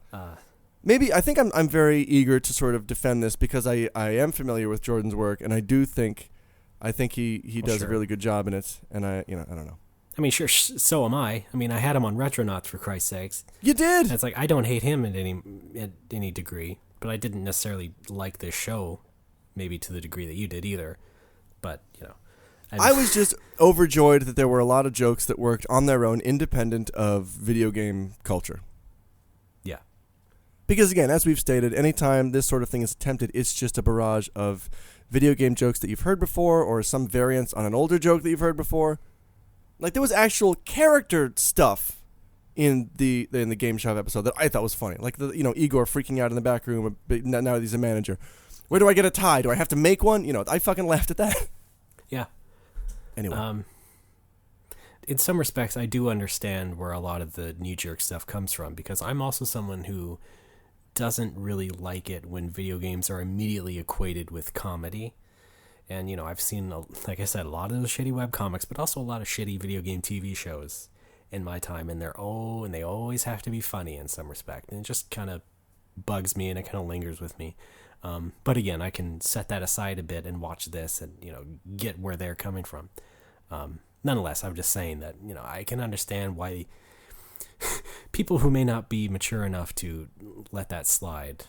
maybe I think I'm very eager to sort of defend this because I am familiar with Jordan's work, and I think he does a really good job in it, and I don't know.
I mean, sure, so am I. I mean, I had him on Retronauts, for Christ's sakes.
You did.
And it's like, I don't hate him at any degree, but I didn't necessarily like this show, maybe to the degree that you did either. But
I was just overjoyed that there were a lot of jokes that worked on their own, independent of video game culture.
Yeah.
Because again, as we've stated, anytime this sort of thing is attempted, it's just a barrage of video game jokes that you've heard before, or some variants on an older joke that you've heard before. Like, there was actual character stuff in the Game Shop episode that I thought was funny. Like, Igor freaking out in the back room, but now that he's a manager. Where do I get a tie? Do I have to make one? I fucking laughed at that.
Yeah.
Anyway.
In some respects, I do understand where a lot of the knee-jerk stuff comes from, because I'm also someone who doesn't really like it when video games are immediately equated with comedy. And, I've seen, like I said, a lot of those shitty webcomics, but also a lot of shitty video game TV shows in my time. And they always have to be funny in some respect. And it just kind of bugs me, and it kind of lingers with me. But again, I can set that aside a bit and watch this and, get where they're coming from. Nonetheless, I'm just saying that, I can understand why people who may not be mature enough to let that slide.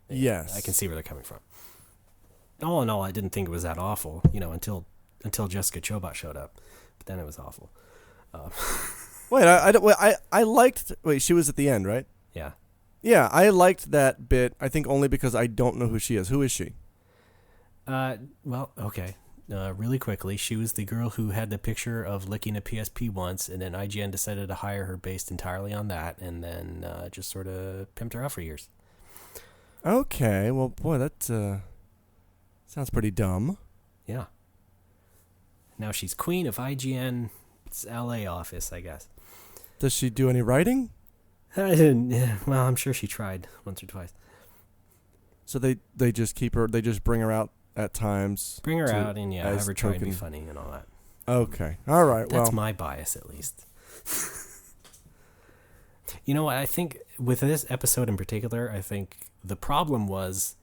Yes.
I can see where they're coming from. All in all, I didn't think it was that awful, until Jessica Chobot showed up. But then it was awful.
I liked... Wait, she was at the end, right?
Yeah.
Yeah, I liked that bit, I think only because I don't know who she is. Who is she?
Well, okay. Really quickly, she was the girl who had the picture of licking a PSP once, and then IGN decided to hire her based entirely on that, and then just sort of pimped her out for years.
Okay, well, boy, that sounds pretty dumb.
Yeah. Now she's queen of IGN's LA office, I guess.
Does she do any writing?
Well, I'm sure she tried once or twice.
So they just keep her, they just bring her out at times.
Bring her out and have her try to be
token.
funny and all that.
Okay. All right.
That's my bias, at least. You know what? I think with this episode in particular, I think the problem was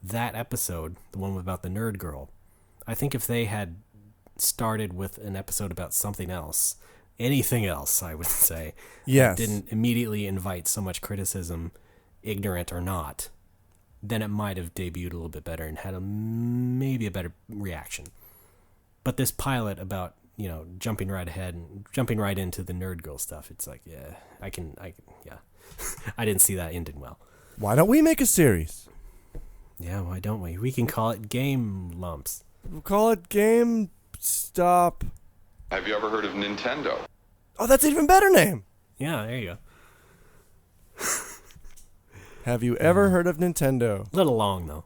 that episode, the one about the nerd girl. I think if they had started with an episode about something else, anything else, I would say,
yes,
didn't immediately invite so much criticism, ignorant or not, then it might have debuted a little bit better and had maybe a better reaction. But this pilot about, jumping right ahead and jumping right into the nerd girl stuff, it's like, yeah, I can, yeah. I didn't see that ending well.
Why don't we make a series?
Yeah, why don't we? We can call it Game Lumps.
We'll call it Game Stop.
Have you ever heard of Nintendo?
Oh, that's an even better name.
Yeah, there you go.
Have you ever heard of Nintendo?
A little long, though.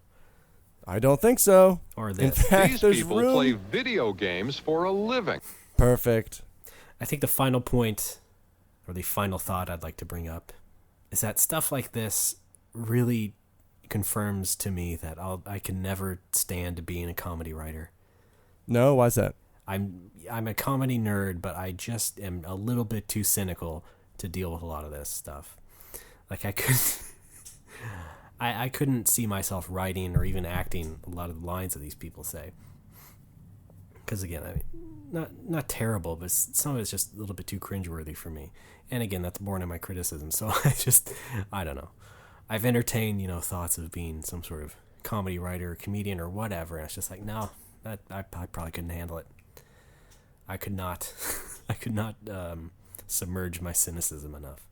I don't think so.
Or this.
In fact,
These
there's
people
room.
play video games for a living.
Perfect.
I think the final point, or the final thought I'd like to bring up, is that stuff like this really confirms to me that I can never stand being a comedy writer.
No, why's that?
I'm a comedy nerd, but I just am a little bit too cynical to deal with a lot of this stuff. Like I couldn't see myself writing or even acting a lot of the lines that these people say. Because again, I mean, not terrible, but some of it's just a little bit too cringeworthy for me. And again, that's born in my criticism. So I don't know. I've entertained, thoughts of being some sort of comedy writer, or comedian, or whatever. And it's just like, no, I probably couldn't handle it. I could not submerge my cynicism enough.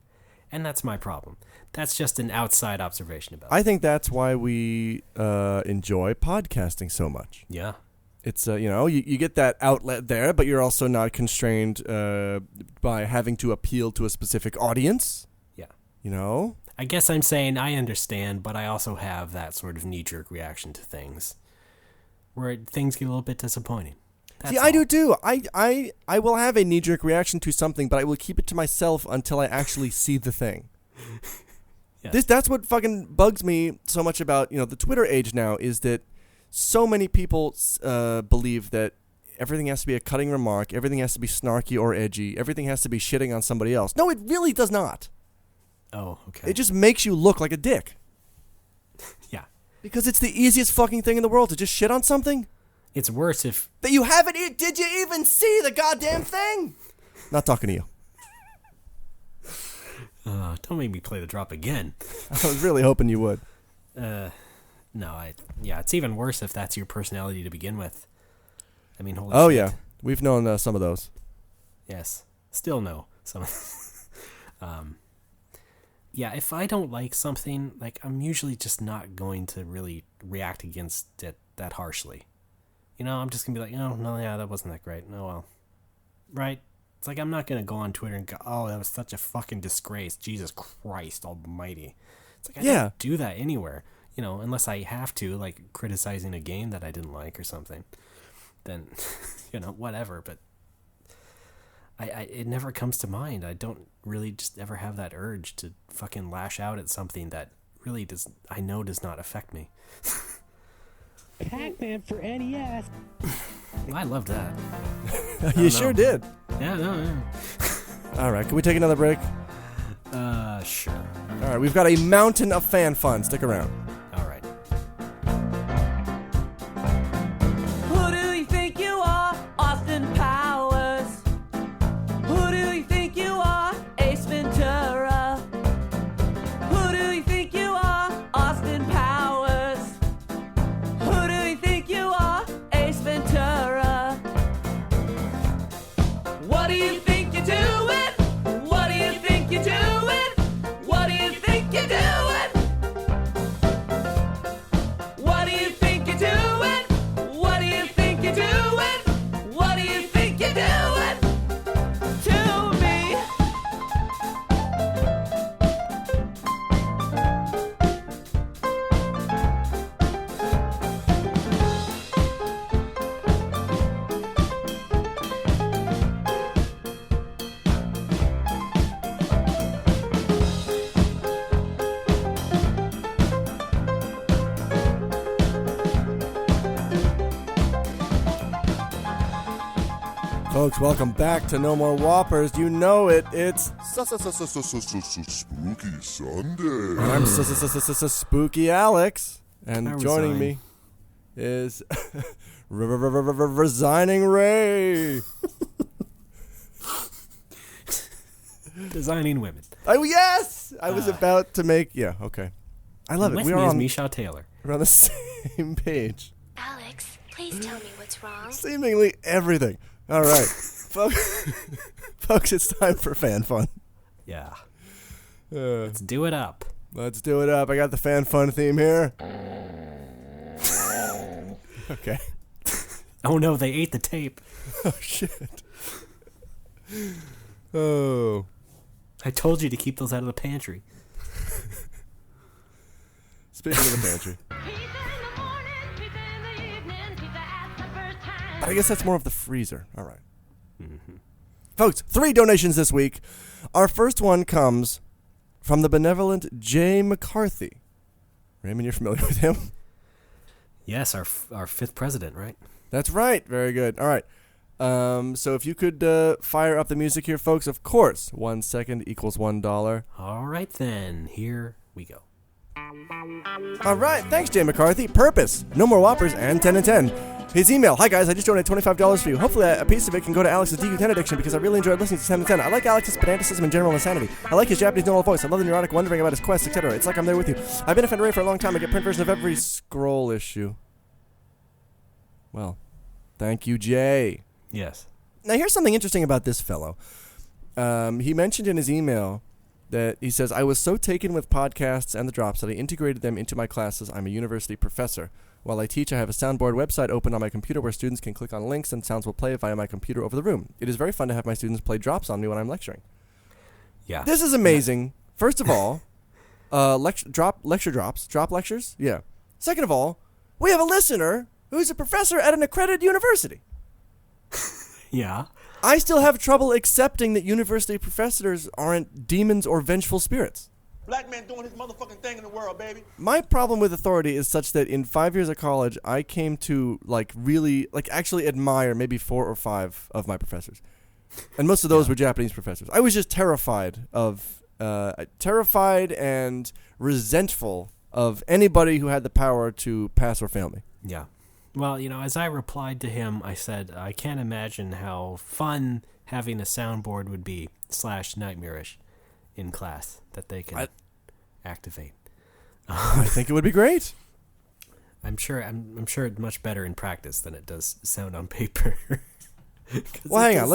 And that's my problem. That's just an outside observation about it.
I think that's why we enjoy podcasting so much.
Yeah.
It's, you get that outlet there, but you're also not constrained by having to appeal to a specific audience.
Yeah. I guess I'm saying I understand, but I also have that sort of knee-jerk reaction to things where things get a little bit disappointing. That's
I do too. I will have a knee-jerk reaction to something, but I will keep it to myself until I actually see the thing.
Yes.
That's what fucking bugs me so much about, the Twitter age now, is that so many people believe that everything has to be a cutting remark, everything has to be snarky or edgy, everything has to be shitting on somebody else. No, it really does not.
Oh, okay.
It just makes you look like a dick.
Yeah.
Because it's the easiest fucking thing in the world to just shit on something.
It's worse if...
That you haven't... Did you even see the goddamn thing? Not talking to you.
Don't make me play the drop again.
I was really hoping you would.
No, it's even worse if that's your personality to begin with. I mean, holy shit.
Yeah. We've known some of those.
Yes. Still know some of yeah, if I don't like something, I'm usually just not going to really react against it that harshly. I'm just going to be like, that wasn't that great. Oh, well. Right? It's like I'm not going to go on Twitter and go, oh, that was such a fucking disgrace. Jesus Christ almighty. It's like I don't do that anywhere. Unless I have to, like criticizing a game that I didn't like or something. Then, whatever. But it never comes to mind. I don't really just ever have that urge to fucking lash out at something that really does not affect me.
Pac-Man for NES.
I loved that.
You sure did.
Yeah, no.
All right, can we take another break?
Sure.
All right, we've got a mountain of fan fun. Stick around.
All right.
Who do you think you are, Austin Powers? Who do you think you are, Ace Ventura?
Folks, welcome back to No More Whoppers. You know it. It's
Spooky Sunday.
I'm Spooky Alex, and joining me is Resigning Ray.
Designing women.
Oh yes, I was about to make. Yeah, okay. I love it.
With
We
me
are
is
on.
Misha Taylor.
We're on the same page.
Alex, please tell me what's wrong.
Seemingly everything. All right, folks, it's time for fan fun.
Yeah. Let's do it up.
Let's do it up. I got the fan fun theme here. Okay.
Oh no, they ate the tape.
Oh shit. Oh.
I told you to keep those out of the pantry.
Speaking of the pantry. I guess that's more of the freezer. All right. Mm-hmm. Folks, 3 donations this week. Our first one comes from the benevolent Jay McCarthy. Raymond, you're familiar with him?
Yes, our 5th president, right?
That's right. Very good. All right. So if you could fire up the music here, folks, of course. 1 second equals $1.
All right, then. Here we go.
All right. Thanks, Jay McCarthy. Purpose. No more Whoppers and 10 and 10. His email. Hi, guys. I just donated $25 for you. Hopefully a piece of it can go to Alex's DQ10 addiction because I really enjoyed listening to 10 and 10. I like Alex's pedanticism and general insanity. I like his Japanese normal voice. I love the neurotic wondering about his quests, etc. It's like I'm there with you. I've been a fan of Ray for a long time. I get print versions of every scroll issue. Well, thank you, Jay.
Yes.
Now, here's something interesting about this fellow. He mentioned in his email that he says, I was so taken with podcasts and the drops that I integrated them into my classes. I'm a university professor. While I teach, I have a soundboard website open on my computer where students can click on links and sounds will play via my computer over the room. It is very fun to have my students play drops on me when I'm lecturing.
Yeah.
This is amazing. Yeah. First of all, drop lectures? Yeah. Second of all, we have a listener who's a professor at an accredited university.
Yeah.
I still have trouble accepting that university professors aren't demons or vengeful spirits.
Black man doing his motherfucking thing in the world, baby.
My problem with authority is such that in 5 years of college, I came to actually admire maybe 4 or 5 of my professors. And most of those were Japanese professors. I was just terrified and resentful of anybody who had the power to pass or fail me.
Yeah. Well, as I replied to him, I said, I can't imagine how fun having a soundboard would be / nightmarish in class that they can activate.
I think it would be great.
I'm sure it's much better in practice than it does sound on paper.
Well, hang on.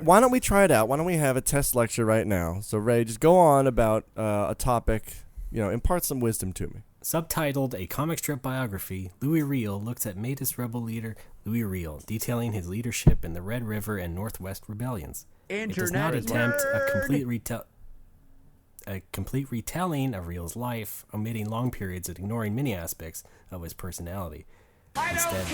Why don't we try it out? Why don't we have a test lecture right now? So, Ray, just go on about a topic, impart some wisdom to me.
Subtitled A Comic Strip Biography, Louis Riel looks at Métis rebel leader Louis Riel, detailing his leadership in the Red River and Northwest rebellions. It does not attempt a complete retelling of Riel's life, omitting long periods and ignoring many aspects of his personality. Instead,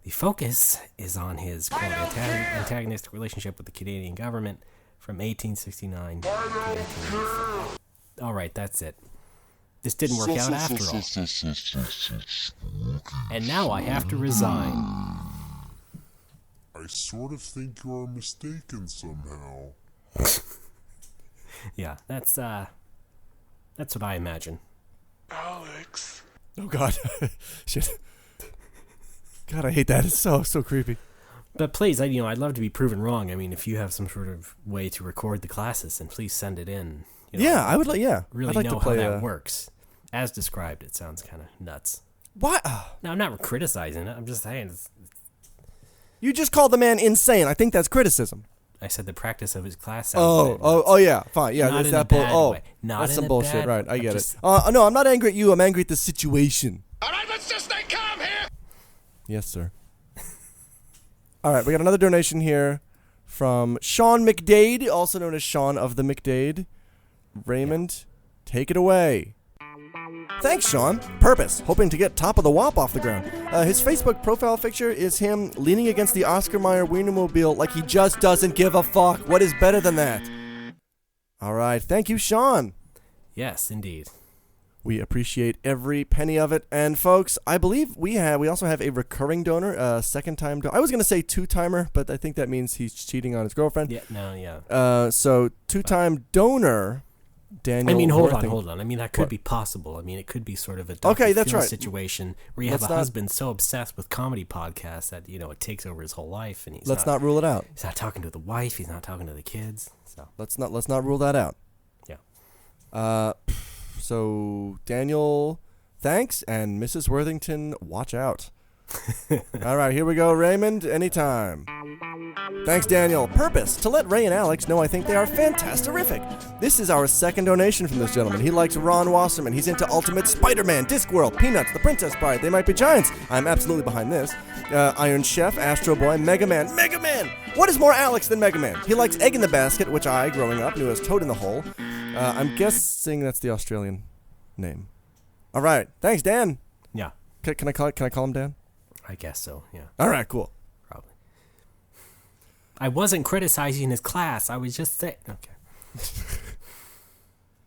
the focus is on his quote, antagonistic relationship with the Canadian government from 1869 to 1885. All right, that's it. This didn't work out after all. And now I have to resign.
I sort of think you're mistaken somehow.
Yeah, that's what I imagine.
Alex.
Oh, God. Shit. God, I hate that. It's so creepy.
But please, I'd love to be proven wrong. I mean, if you have some sort of way to record the classes, then please send it in.
I would like. Yeah,
really
I'd like
know
to play
how that works. As described, it sounds kind of nuts.
What?
No, I'm not criticizing it. I'm just saying.
You just called the man insane. I think that's criticism.
I said the practice of his class.
Oh, yeah, fine, yeah.
Not in a bad way.
That's some bullshit, right? I get it. No, I'm not angry at you. I'm angry at the situation.
All right, let's just stay calm here.
Yes, sir. All right, we got another donation here from Sean McDade, also known as Sean of the McDade. Raymond, take it away. Thanks, Sean. Purpose, hoping to get Top of the Wop off the ground. His Facebook profile picture is him leaning against the Oscar Mayer Wienermobile like he just doesn't give a fuck. What is better than that? All right, thank you, Sean.
Yes, indeed.
We appreciate every penny of it. And folks, I believe we also have a recurring donor, second-time donor. I was going to say two-timer, but I think that means he's cheating on his girlfriend.
Yeah, no, yeah.
So two-time donor, Daniel.
I mean, hold on. I mean, that could be possible. I mean, it could be sort of a Dr.
that's
Phil
right.
situation where you have a husband so obsessed with comedy podcasts that, it takes over his whole life, and
let's not rule it out.
He's not talking to the wife. He's not talking to the kids. So
let's not rule that out.
Yeah.
So, Daniel, thanks, and Mrs. Worthington, watch out. All right, here we go, Raymond, anytime. Thanks, Daniel. Purpose, to let Ray and Alex know I think they are fantastic. This is our second donation from this gentleman. He likes Ron Wasserman. He's into Ultimate Spider-Man, Discworld, Peanuts, The Princess Bride, They Might Be Giants. I'm absolutely behind this. Iron Chef, Astro Boy, Mega Man. What is more Alex than Mega Man? He likes Egg in the Basket, which I, growing up, knew as Toad in the Hole. I'm guessing that's the Australian name. All right. Thanks, Dan.
Yeah.
Can I call him Dan?
I guess so, yeah.
All right, cool.
Probably. I wasn't criticizing his class. I was just saying. Okay.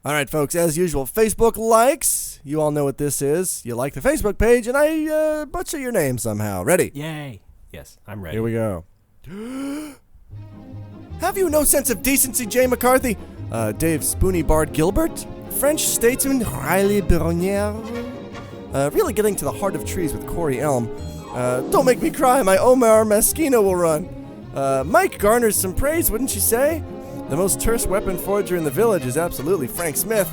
All right, folks. As usual, Facebook likes. You all know what this is. You like the Facebook page, and I butcher your name somehow. Ready?
Yay. Yes, I'm ready.
Here we go. Have you no sense of decency, Jay McCarthy? Dave Spoony Bard Gilbert? French statesman Riley Brunière? Really getting to the heart of trees with Corey Elm. Don't make me cry, my Omar Mesquina will run. Mike garners some praise, wouldn't you say? The most terse weapon forger in the village is absolutely Frank Smith.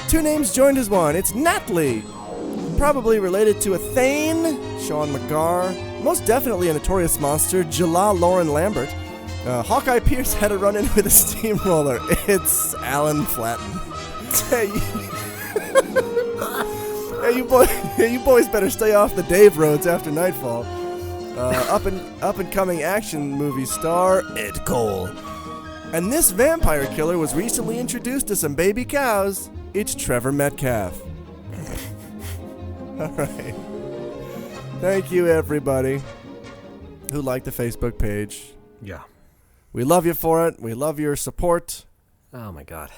Two names joined as one. It's Natalie. Probably related to a Thane, Sean McGarr. Most definitely a notorious monster, Jalal Lauren Lambert. Hawkeye Pierce had a run-in with a steamroller. It's Alan Flatton. Hey, you boys better stay off the Dave roads after nightfall. Up and coming action movie star Ed Cole. And this vampire killer was recently introduced to some baby cows. It's Trevor Metcalf. All right. Thank you, everybody who liked the Facebook page.
Yeah.
We love you for it. We love your support.
Oh, my God.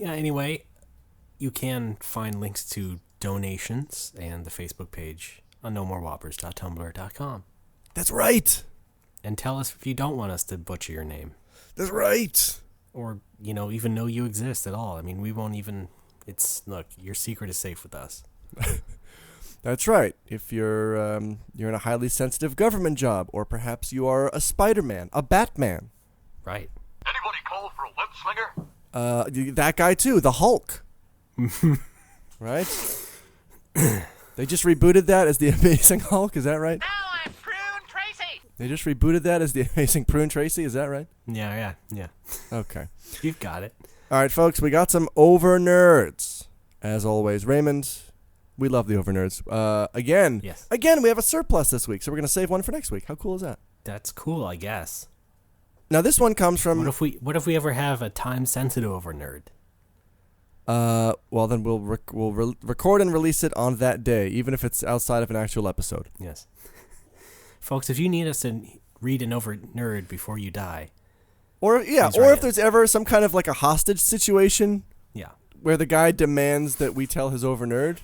Anyway, you can find links to donations and the Facebook page on nomorewhoppers.tumblr.com.
That's right.
And tell us if you don't want us to butcher your name.
That's right.
Or, even know you exist at all. I mean, we won't even... Look, your secret is safe with us.
That's right. If you're in a highly sensitive government job, or perhaps you are a Spider-Man, a Batman.
Right.
Anybody call for a web slinger?
That guy too, the Hulk. Right? They just rebooted that as the Amazing Hulk, is that right?
No, I'm Prune Tracy.
They just rebooted that as the Amazing Prune Tracy, is that right?
Yeah.
Okay.
You've got it.
All right, folks, we got some over nerds. As always, Raymond, we love the over nerds. Again,
yes.
Again, we have a surplus this week, so we're going to save one for next week. How cool is that?
That's cool, I guess.
Now, this one comes from...
What if we ever have a time-sensitive over nerd?
Well, then we'll record and release it on that day, even if it's outside of an actual episode.
Yes. Folks, if you need us to read an over nerd before you die...
Or if there's ever some kind of like a hostage situation...
Yeah.
Where the guy demands that we tell his over nerd.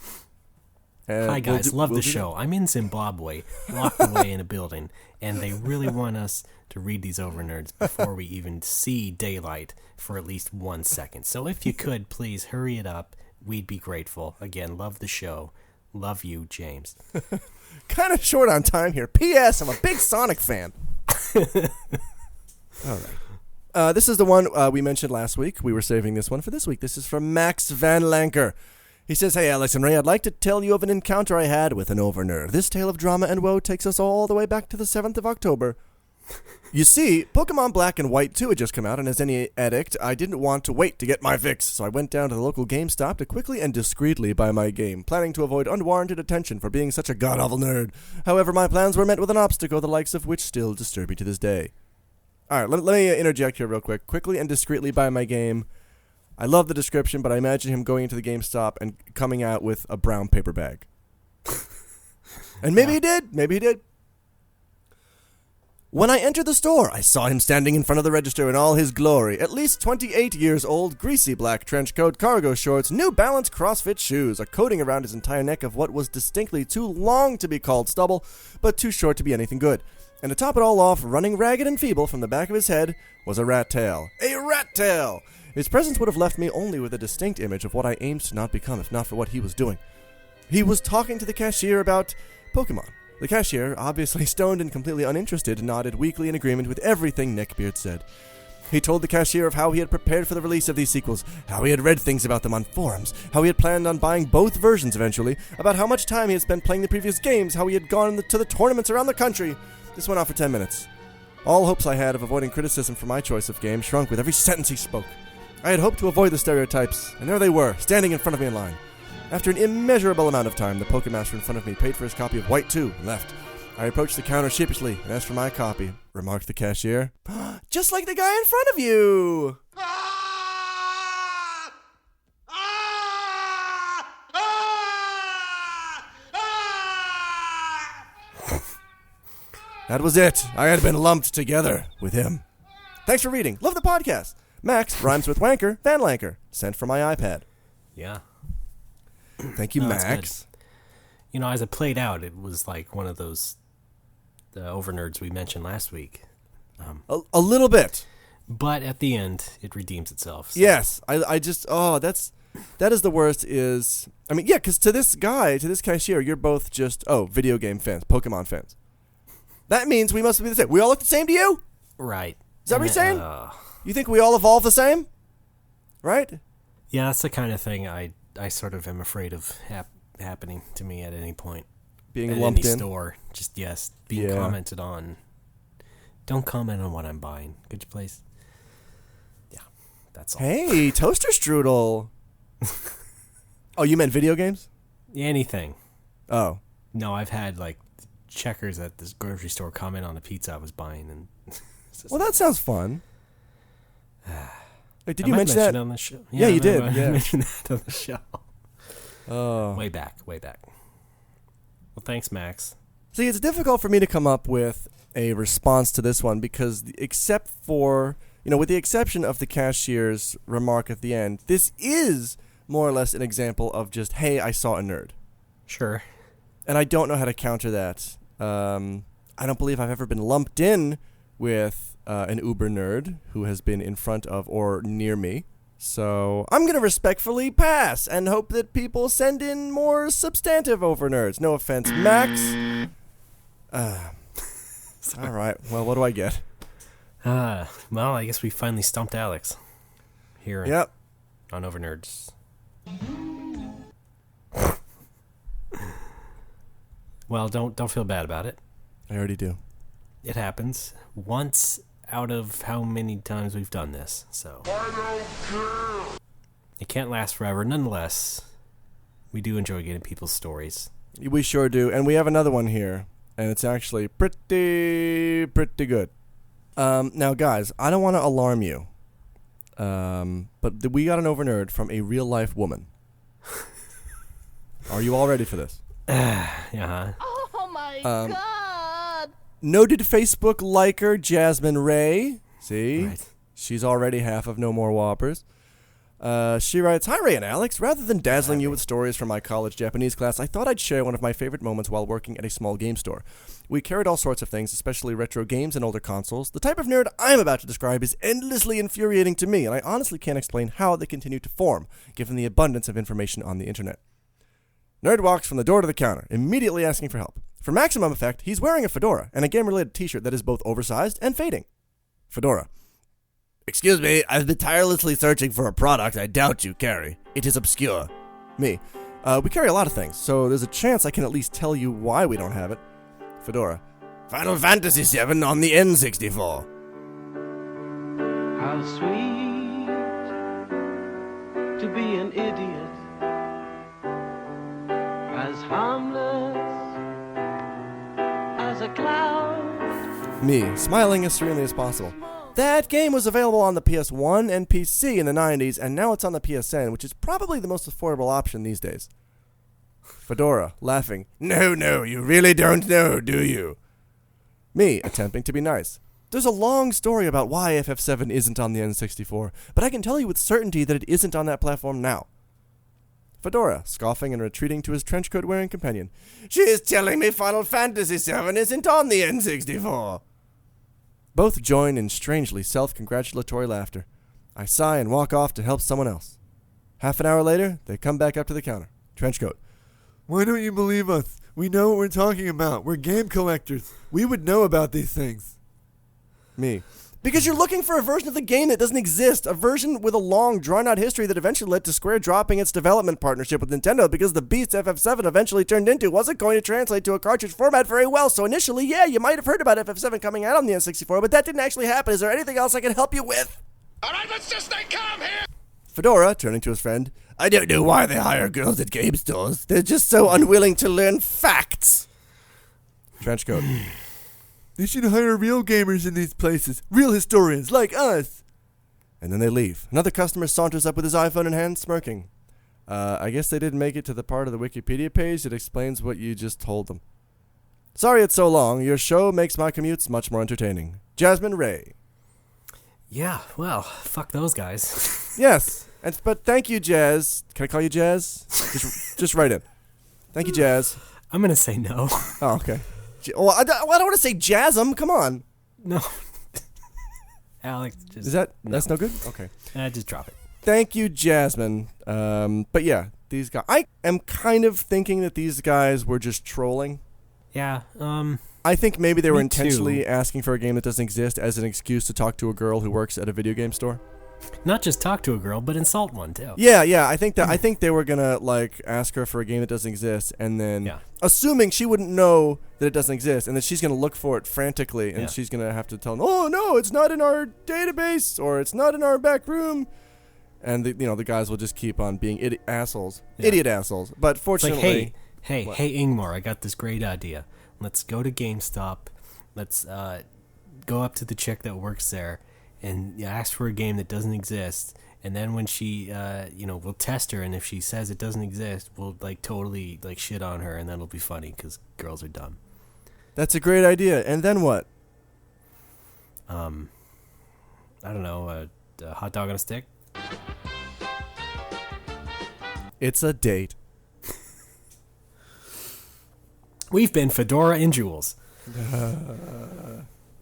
Hi guys, love the show. I'm in Zimbabwe, locked away in a building, and they really want us to read these over nerds before we even see daylight for at least 1 second. So if you could, please hurry it up. We'd be grateful. Again, love the show. Love you, James.
Kind of short on time here. P.S. I'm a big Sonic fan. All right. This is the one we mentioned last week. We were saving this one for this week. This is from Max Van Lanker. He says, "Hey, Alex and Ray, I'd like to tell you of an encounter I had with an over-nerd. This tale of drama and woe takes us all the way back to the 7th of October. You see, Pokemon Black and White 2 had just come out, and as any addict, I didn't want to wait to get my fix, so I went down to the local GameStop to quickly and discreetly buy my game, planning to avoid unwarranted attention for being such a god-awful nerd. However, my plans were met with an obstacle, the likes of which still disturb me to this day." All right, let me interject here real quick. Quickly and discreetly buy my game. I love the description, but I imagine him going into the GameStop and coming out with a brown paper bag. And maybe he did. Maybe he did. When I entered the store, I saw him standing in front of the register in all his glory. At least 28 years old, greasy black trench coat, cargo shorts, New Balance CrossFit shoes, a coating around his entire neck of what was distinctly too long to be called stubble, but too short to be anything good. And to top it all off, running ragged and feeble from the back of his head, was a rat tail. A rat tail! His presence would have left me only with a distinct image of what I aimed to not become if not for what he was doing. He was talking to the cashier about Pokemon. The cashier, obviously stoned and completely uninterested, nodded weakly in agreement with everything Neckbeard said. He told the cashier of how he had prepared for the release of these sequels, how he had read things about them on forums, how he had planned on buying both versions eventually, about how much time he had spent playing the previous games, how he had gone to the tournaments around the country. This went on for 10 minutes. All hopes I had of avoiding criticism for my choice of game shrunk with every sentence he spoke. I had hoped to avoid the stereotypes, and there they were, standing in front of me in line. After an immeasurable amount of time, the Pokemaster in front of me paid for his copy of White 2 and left. I approached the counter sheepishly and asked for my copy, remarked the cashier. Just like the guy in front of you! That was it. I had been lumped together with him. Thanks for reading. Love the podcast. Max rhymes with wanker, Van Lanker. Sent from my iPad.
Yeah.
Thank you, Max.
You know, as it played out, it was like one of those overnerds we mentioned last week.
A little bit.
But at the end, it redeems itself. So.
Yes. I just, that is the worst is, I mean, yeah, because to this cashier, you're both just, video game fans, Pokemon fans. That means we must be the same. We all look the same to you?
Right.
Is that what you're saying? You think we all evolve the same? Right?
Yeah, that's the kind of thing I sort of am afraid of happening to me at any point.
Being
at
lumped
any
in?
Store. Just, being commented on. Don't comment on what I'm buying. Could you please? Yeah, that's all.
Hey, toaster strudel. Oh, you meant video games?
Anything.
Oh.
No, I've had, checkers at this grocery store comment on the pizza I was buying. And
well, that sounds fun. Wait, did
I
you mention that
on the show?
Yeah, you did.
I mentioned that on the show.
Oh.
Way back. Well, thanks, Max.
See, it's difficult for me to come up with a response to this one because except for, with the exception of the cashier's remark at the end, this is more or less an example of just, hey, I saw a nerd.
Sure.
And I don't know how to counter that. I don't believe I've ever been lumped in with an uber nerd who has been in front of or near me. So I'm going to respectfully pass and hope that people send in more substantive over nerds. No offense, Max. All right. Well, what do I get?
Well, I guess we finally stumped Alex here on Over Nerds. Well, don't feel bad about it.
I already do.
It happens once out of how many times we've done this, so
I don't care.
It can't last forever. Nonetheless, we do enjoy getting people's stories.
We sure do, and we have another one here, and it's actually pretty good. Now, guys, I don't want to alarm you, but we got an over nerd from a real life woman. Are you all ready for this?
Yeah.
Oh my God!
Noted Facebook liker Jasmine Ray. See?
Right.
She's already half of No More Whoppers. She writes, "Hi, Ray and Alex. Rather than dazzling you with stories from my college Japanese class, I thought I'd share one of my favorite moments while working at a small game store. We carried all sorts of things, especially retro games and older consoles. The type of nerd I'm about to describe is endlessly infuriating to me, and I honestly can't explain how they continue to form, given the abundance of information on the internet. Nerd walks from the door to the counter, immediately asking for help. For maximum effect, he's wearing a fedora and a game-related t-shirt that is both oversized and fading. Fedora. Excuse me, I've been tirelessly searching for a product I doubt you carry. It is obscure. Me. We carry a lot of things, so there's a chance I can at least tell you why we don't have it. Fedora. Final Fantasy VII on the N64.
How sweet to be an idiot, as harmless as a cloud.
Me, smiling as serenely as possible. That game was available on the PS1 and PC in the 90s, and now it's on the PSN, which is probably the most affordable option these days. Fedora, laughing. No, you really don't know, do you? Me, attempting to be nice. There's a long story about why FF7 isn't on the N64, but I can tell you with certainty that it isn't on that platform now. Fedora, scoffing and retreating to his trenchcoat-wearing companion. She is telling me Final Fantasy VII isn't on the N64. Both join in strangely self-congratulatory laughter. I sigh and walk off to help someone else. Half an hour later, they come back up to the counter. Trenchcoat.
Why don't you believe us? We know what we're talking about. We're game collectors. We would know about these things.
Me. Because you're looking for a version of the game that doesn't exist. A version with a long, drawn-out history that eventually led to Square dropping its development partnership with Nintendo because the beast FF7 eventually turned into wasn't going to translate to a cartridge format very well. So initially, yeah, you might have heard about FF7 coming out on the N64, but that didn't actually happen. Is there anything else I can help you with?
All right, let's just stay calm here.
Fedora, turning to his friend. I don't know why they hire girls at game stores. They're just so unwilling to learn facts. Trenchcoat.
They should hire real gamers in these places. Real historians like us.
And then they leave. Another customer saunters up with his iPhone in hand, smirking. I guess they didn't make it to the part of the Wikipedia page that explains what you just told them. Sorry it's so long. Your show makes my commutes much more entertaining. Jasmine Ray.
Yeah, well, fuck those guys.
Yes, but thank you, Jazz. Can I call you Jazz? Just write in. Thank you, Jazz.
I'm going to say no.
Oh, okay. Well, I don't want to say Jasm. Come on.
No. Alex, just...
Is that... No. That's no good? Okay.
Just drop it.
Thank you, Jasmine. But yeah, these guys... I am kind of thinking that these guys were just trolling.
Yeah,
I think maybe they were intentionally asking for a game that doesn't exist as an excuse to talk to a girl who works at a video game store.
Not just talk to a girl, but insult one too.
Yeah. I think they were gonna ask her for a game that doesn't exist, and then assuming she wouldn't know that it doesn't exist, and that she's gonna look for it frantically, and she's gonna have to tell them, "Oh no, it's not in our database, or it's not in our back room," and the guys will just keep on being idiot assholes. But fortunately,
hey, Ingmar, I got this great idea. Let's go to GameStop. Let's go up to the chick that works there and ask for a game that doesn't exist. And then when she, we'll test her, and if she says it doesn't exist, we'll totally shit on her, and that'll be funny because girls are dumb.
That's a great idea. And then what?
I don't know, a hot dog on a stick.
It's a date.
We've been Fedora and Jules.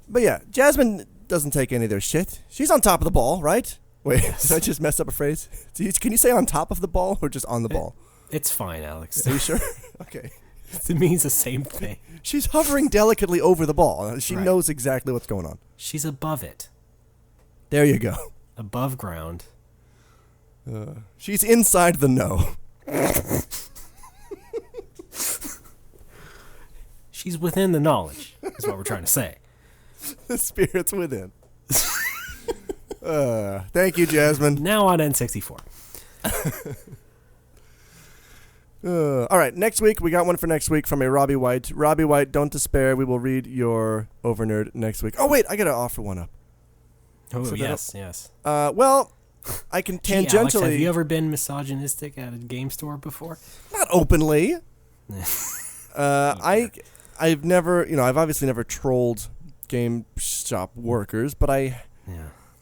But yeah, Jasmine doesn't take any of their shit. She's on top of the ball, right? Wait, did I just mess up a phrase? Can you say on top of the ball or just on the ball?
It's fine, Alex.
Are you sure? Okay.
It means the same thing.
She's hovering delicately over the ball. She knows exactly what's going on.
She's above it.
There you go.
Above ground.
She's inside the know.
She's within the knowledge, is what we're trying to say.
The spirit's within. Thank you, Jasmine.
Now on N64.
All right, next week, we got one for next week from a Robbie White. Robbie White, don't despair. We will read your Overnerd next week. Oh, wait, I got to offer one up.
Oh, so yes.
Well, I can tangentially...
Alex, have you ever been misogynistic at a game store before?
Not openly. I've never, I've obviously never trolled game shop workers, but I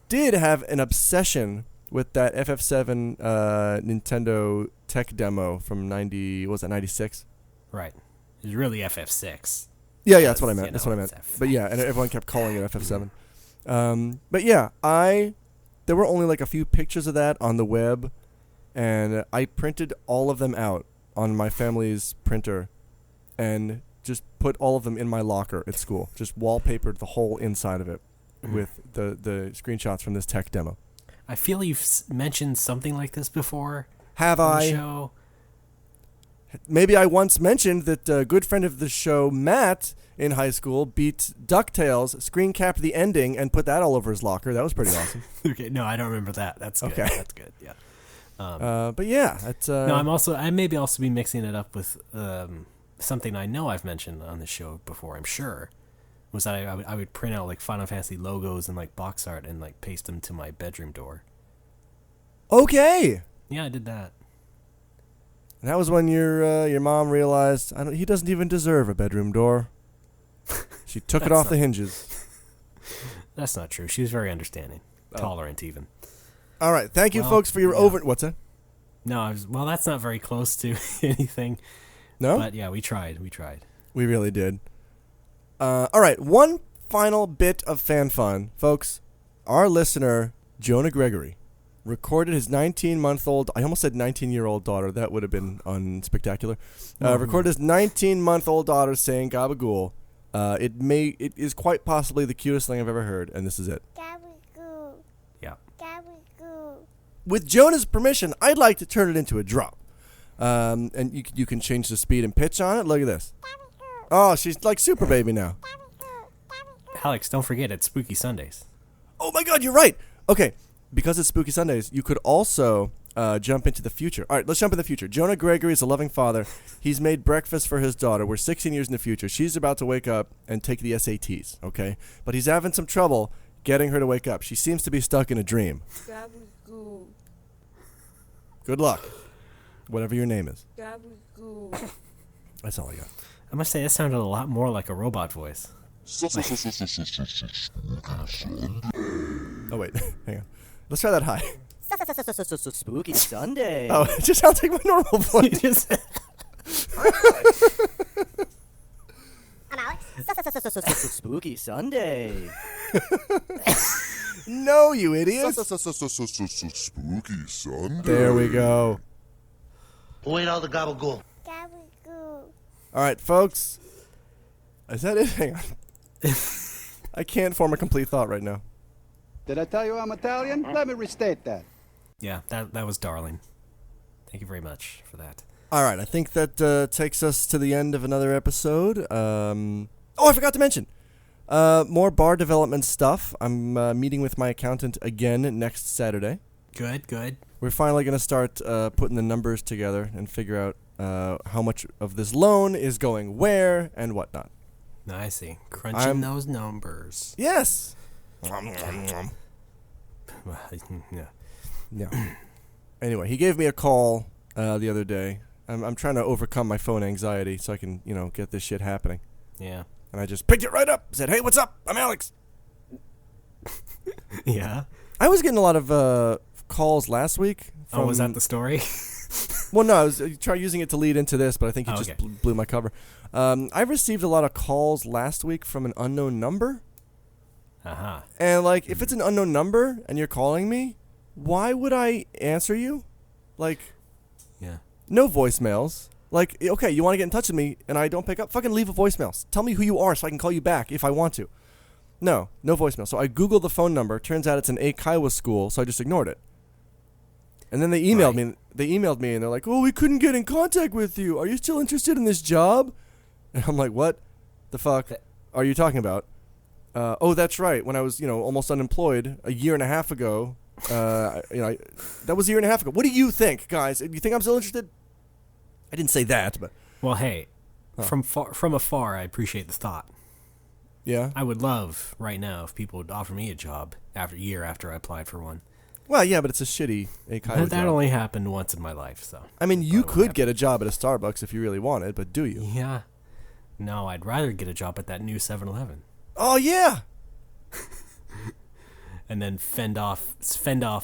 did have an obsession with that FF7 Nintendo tech demo from 96?
Right. It was really FF6.
Yeah, that's what I meant. That's what I meant. But yeah, and everyone kept calling it FF7. But yeah, there were only a few pictures of that on the web, and I printed all of them out on my family's printer and just put all of them in my locker at school. Just wallpapered the whole inside of it with the screenshots from this tech demo.
I feel you've mentioned something like this before.
Have I?
The show.
Maybe I once mentioned that a good friend of the show, Matt, in high school, beat DuckTales, screen capped the ending, and put that all over his locker. That was pretty awesome.
Okay, no, I don't remember that. That's good.
Okay.
That's good, yeah.
But yeah, it's...
No, I maybe also be mixing it up with something I know I've mentioned on the show before, I'm sure, was that I would print out Final Fantasy logos and box art and paste them to my bedroom door.
Okay.
Yeah, I did that.
And that was when your mom realized he doesn't even deserve a bedroom door. She took it off the hinges.
That's not true. She was very understanding. Tolerant, even.
All right. Thank you, folks, for your What's that?
No, well, that's not very close to anything.
No?
But, yeah, we tried.
We really did. All right. One final bit of fan fun. Folks, our listener, Jonah Gregory, recorded his 19-month-old, I almost said 19-year-old daughter. That would have been unspectacular. Recorded his 19-month-old daughter saying gabagool. It is quite possibly the cutest thing I've ever heard, and this is it.
Gabagool.
Yeah.
Gabagool.
With Jonah's permission, I'd like to turn it into a drop. And you can change the speed and pitch on it. Look at this. Oh, she's like Super Baby now.
Alex, don't forget, it's Spooky Sundays.
Oh my God, you're right. Okay, because it's Spooky Sundays, you could also jump into the future. All right, let's jump in the future. Jonah Gregory is a loving father. He's made breakfast for his daughter. We're 16 years in the future. She's about to wake up and take the SATs, okay? But he's having some trouble getting her to wake up. She seems to be stuck in a dream.
Gabagool.
Good luck. Whatever your name is.
Gabagool.
That's all I got.
I must say, that sounded a lot more like a robot voice.
Oh, wait. Hang on. Let's try that high.
Spooky Sunday.
Oh, it just sounds like my normal voice.
I'm Alex. Spooky Sunday.
No, you idiot.
Spooky Sunday.
There we go.
Who ate all the gabagool?
Gabagool.
All right, folks. Is that it? Hang on. I can't form a complete thought right now.
Did I tell you I'm Italian? Let me restate that.
Yeah, that was darling. Thank you very much for that.
All right, I think that takes us to the end of another episode. I forgot to mention. More bar development stuff. I'm meeting with my accountant again next Saturday.
Good.
We're finally going to start putting the numbers together and figure out how much of this loan is going where and whatnot.
I see. Crunching those numbers.
Yes. Yeah. Anyway, he gave me a call the other day. I'm trying to overcome my phone anxiety so I can, get this shit happening.
Yeah.
And I just picked it right up. Said, "Hey, what's up? I'm Alex."
Yeah.
I was getting a lot of calls last week.
Was that the story?
Well, no, I was trying using it to lead into this, but I think you just blew my cover. I received a lot of calls last week from an unknown number.
Uh-huh.
And, if it's an unknown number and you're calling me, why would I answer you?
Yeah.
No voicemails. Okay, you want to get in touch with me and I don't pick up? Fucking leave a voicemail. Tell me who you are so I can call you back if I want to. No voicemail. So I Googled the phone number. Turns out it's an Eikaiwa school, so I just ignored it. And then they emailed me. They emailed me and they're like, "Oh, we couldn't get in contact with you. Are you still interested in this job?" And I'm like, "What the fuck are you talking about?" Oh, that's right. When I was, almost unemployed a year and a half ago, that was a year and a half ago. What do you think, guys? Do you think I'm still interested? I didn't say that, but
well, hey, from afar, I appreciate the thought.
Yeah,
I would love right now if people would offer me a job a year after I applied for one.
Well, yeah, but it's a shitty Eikaiwa job.
That only happened once in my life, so.
I mean, you could get a job at a Starbucks if you really wanted, but do you?
Yeah. No, I'd rather get a job at that new 7-Eleven.
Oh yeah.
And then fend off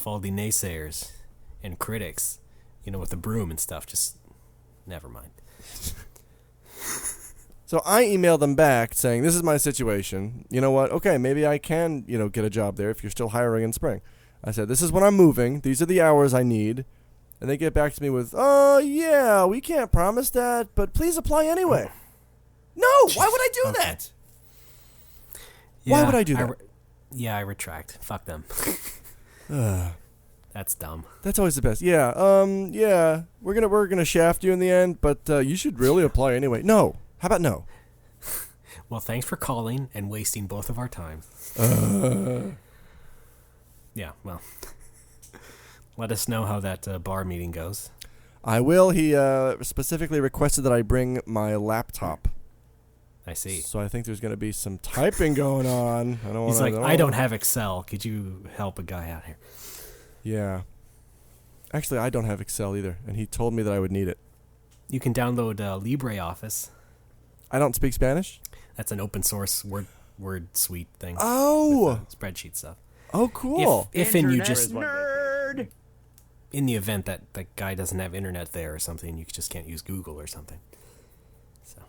all the naysayers and critics, with the broom and stuff. Just never mind.
So I emailed them back saying, "This is my situation. You know what? Okay, maybe I can, get a job there if you're still hiring in spring." I said, "This is when I'm moving. These are the hours I need." And they get back to me with, "Oh, yeah, we can't promise that, but please apply anyway." No, why would I do that?
Yeah,
why would I do that?
I retract. Fuck them. That's dumb.
That's always the best. Yeah, we're gonna shaft you in the end, but you should really apply anyway. No. How about no?
Well, thanks for calling and wasting both of our time. Yeah, well, let us know how that bar meeting goes.
I will. He specifically requested that I bring my laptop.
I see.
So I think there's going to be some typing going on.
He's like, I don't have Excel. Could you help a guy out here?
Yeah. Actually, I don't have Excel either, and he told me that I would need it.
You can download LibreOffice.
I don't speak Spanish?
That's an open source word suite thing.
Oh,
with, spreadsheet stuff.
Oh, cool.
If and you just
nerd.
In the event that the guy doesn't have internet there or something, you just can't use Google or something. So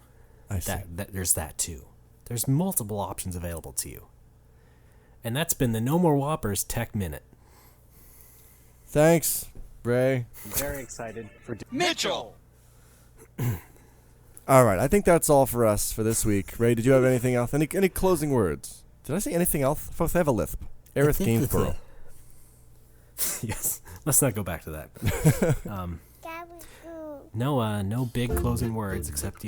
I see.
There's that too. There's multiple options available to you. And that's been the No More Whoppers Tech Minute.
Thanks, Ray.
I'm very excited for
Mitchell!
All right, I think that's all for us for this week. Ray, did you have anything else? Any closing words? Did I say anything else? For have a lisp. Aerith Gainsborough.
Yes. Let's not go back to that. No big closing words except,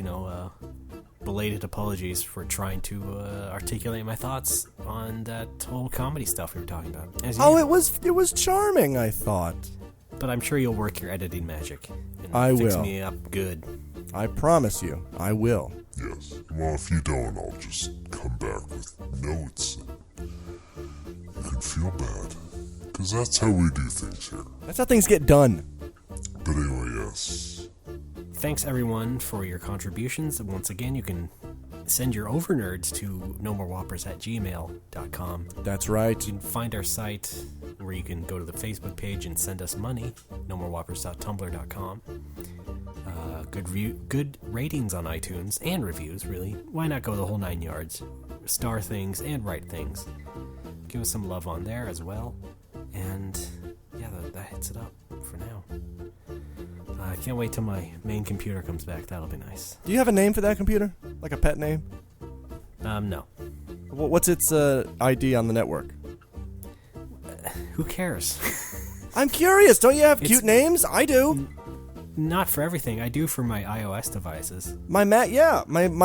belated apologies for trying to articulate my thoughts on that whole comedy stuff we were talking about.
It was charming, I thought.
But I'm sure you'll work your editing magic. And
I
fix
will.
me up good.
I promise you, I will.
Yes. Well, if you don't, I'll just come back with notes. You can feel bad. Because that's how we do things here.
That's how things get done.
But anyway, yes.
Thanks, everyone, for your contributions. And once again, you can send your overnerds to nomorewhoppers@gmail.com.
That's right.
You can find our site where you can go to the Facebook page and send us money, nomorewhoppers.tumblr.com. Good ratings on iTunes and reviews, really. Why not go the whole 9 yards? Star things and write things. Give us some love on there as well. And yeah, that hits it up for now. I can't wait till my main computer comes back. That'll be nice.
Do you have a name for that computer? Like a pet name?
No.
What's its ID on the network?
Who cares?
I'm curious. Don't you have cute names? I do.
Not for everything. I do for my iOS devices.
My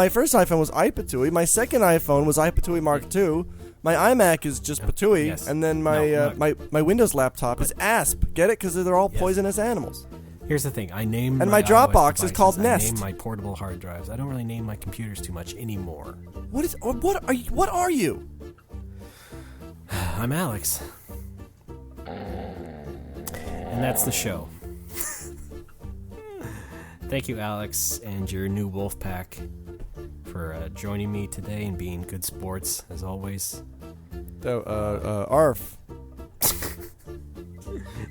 first iPhone was iPatooey. My second iPhone was iPatooey Mark II. My iMac is just Patooey,
yes.
and then my Windows laptop is Asp. Get it? Because they're all poisonous animals.
Here's the thing. I name
and my Dropbox is called Nest.
I name my portable hard drives. I don't really name my computers too much anymore.
What are you?
I'm Alex. And that's the show. Thank you, Alex, and your new wolf pack for joining me today and being good sports, as always.
Arf.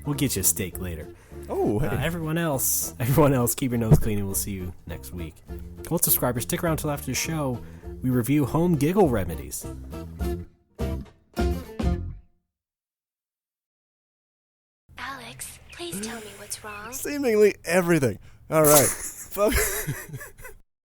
We'll get you a steak later.
Oh, hey.
Everyone else, keep your nose clean, and we'll see you next week. Gold subscribers, stick around till after the show. We review home giggle remedies.
Alex, please tell me what's wrong.
Seemingly everything. All right.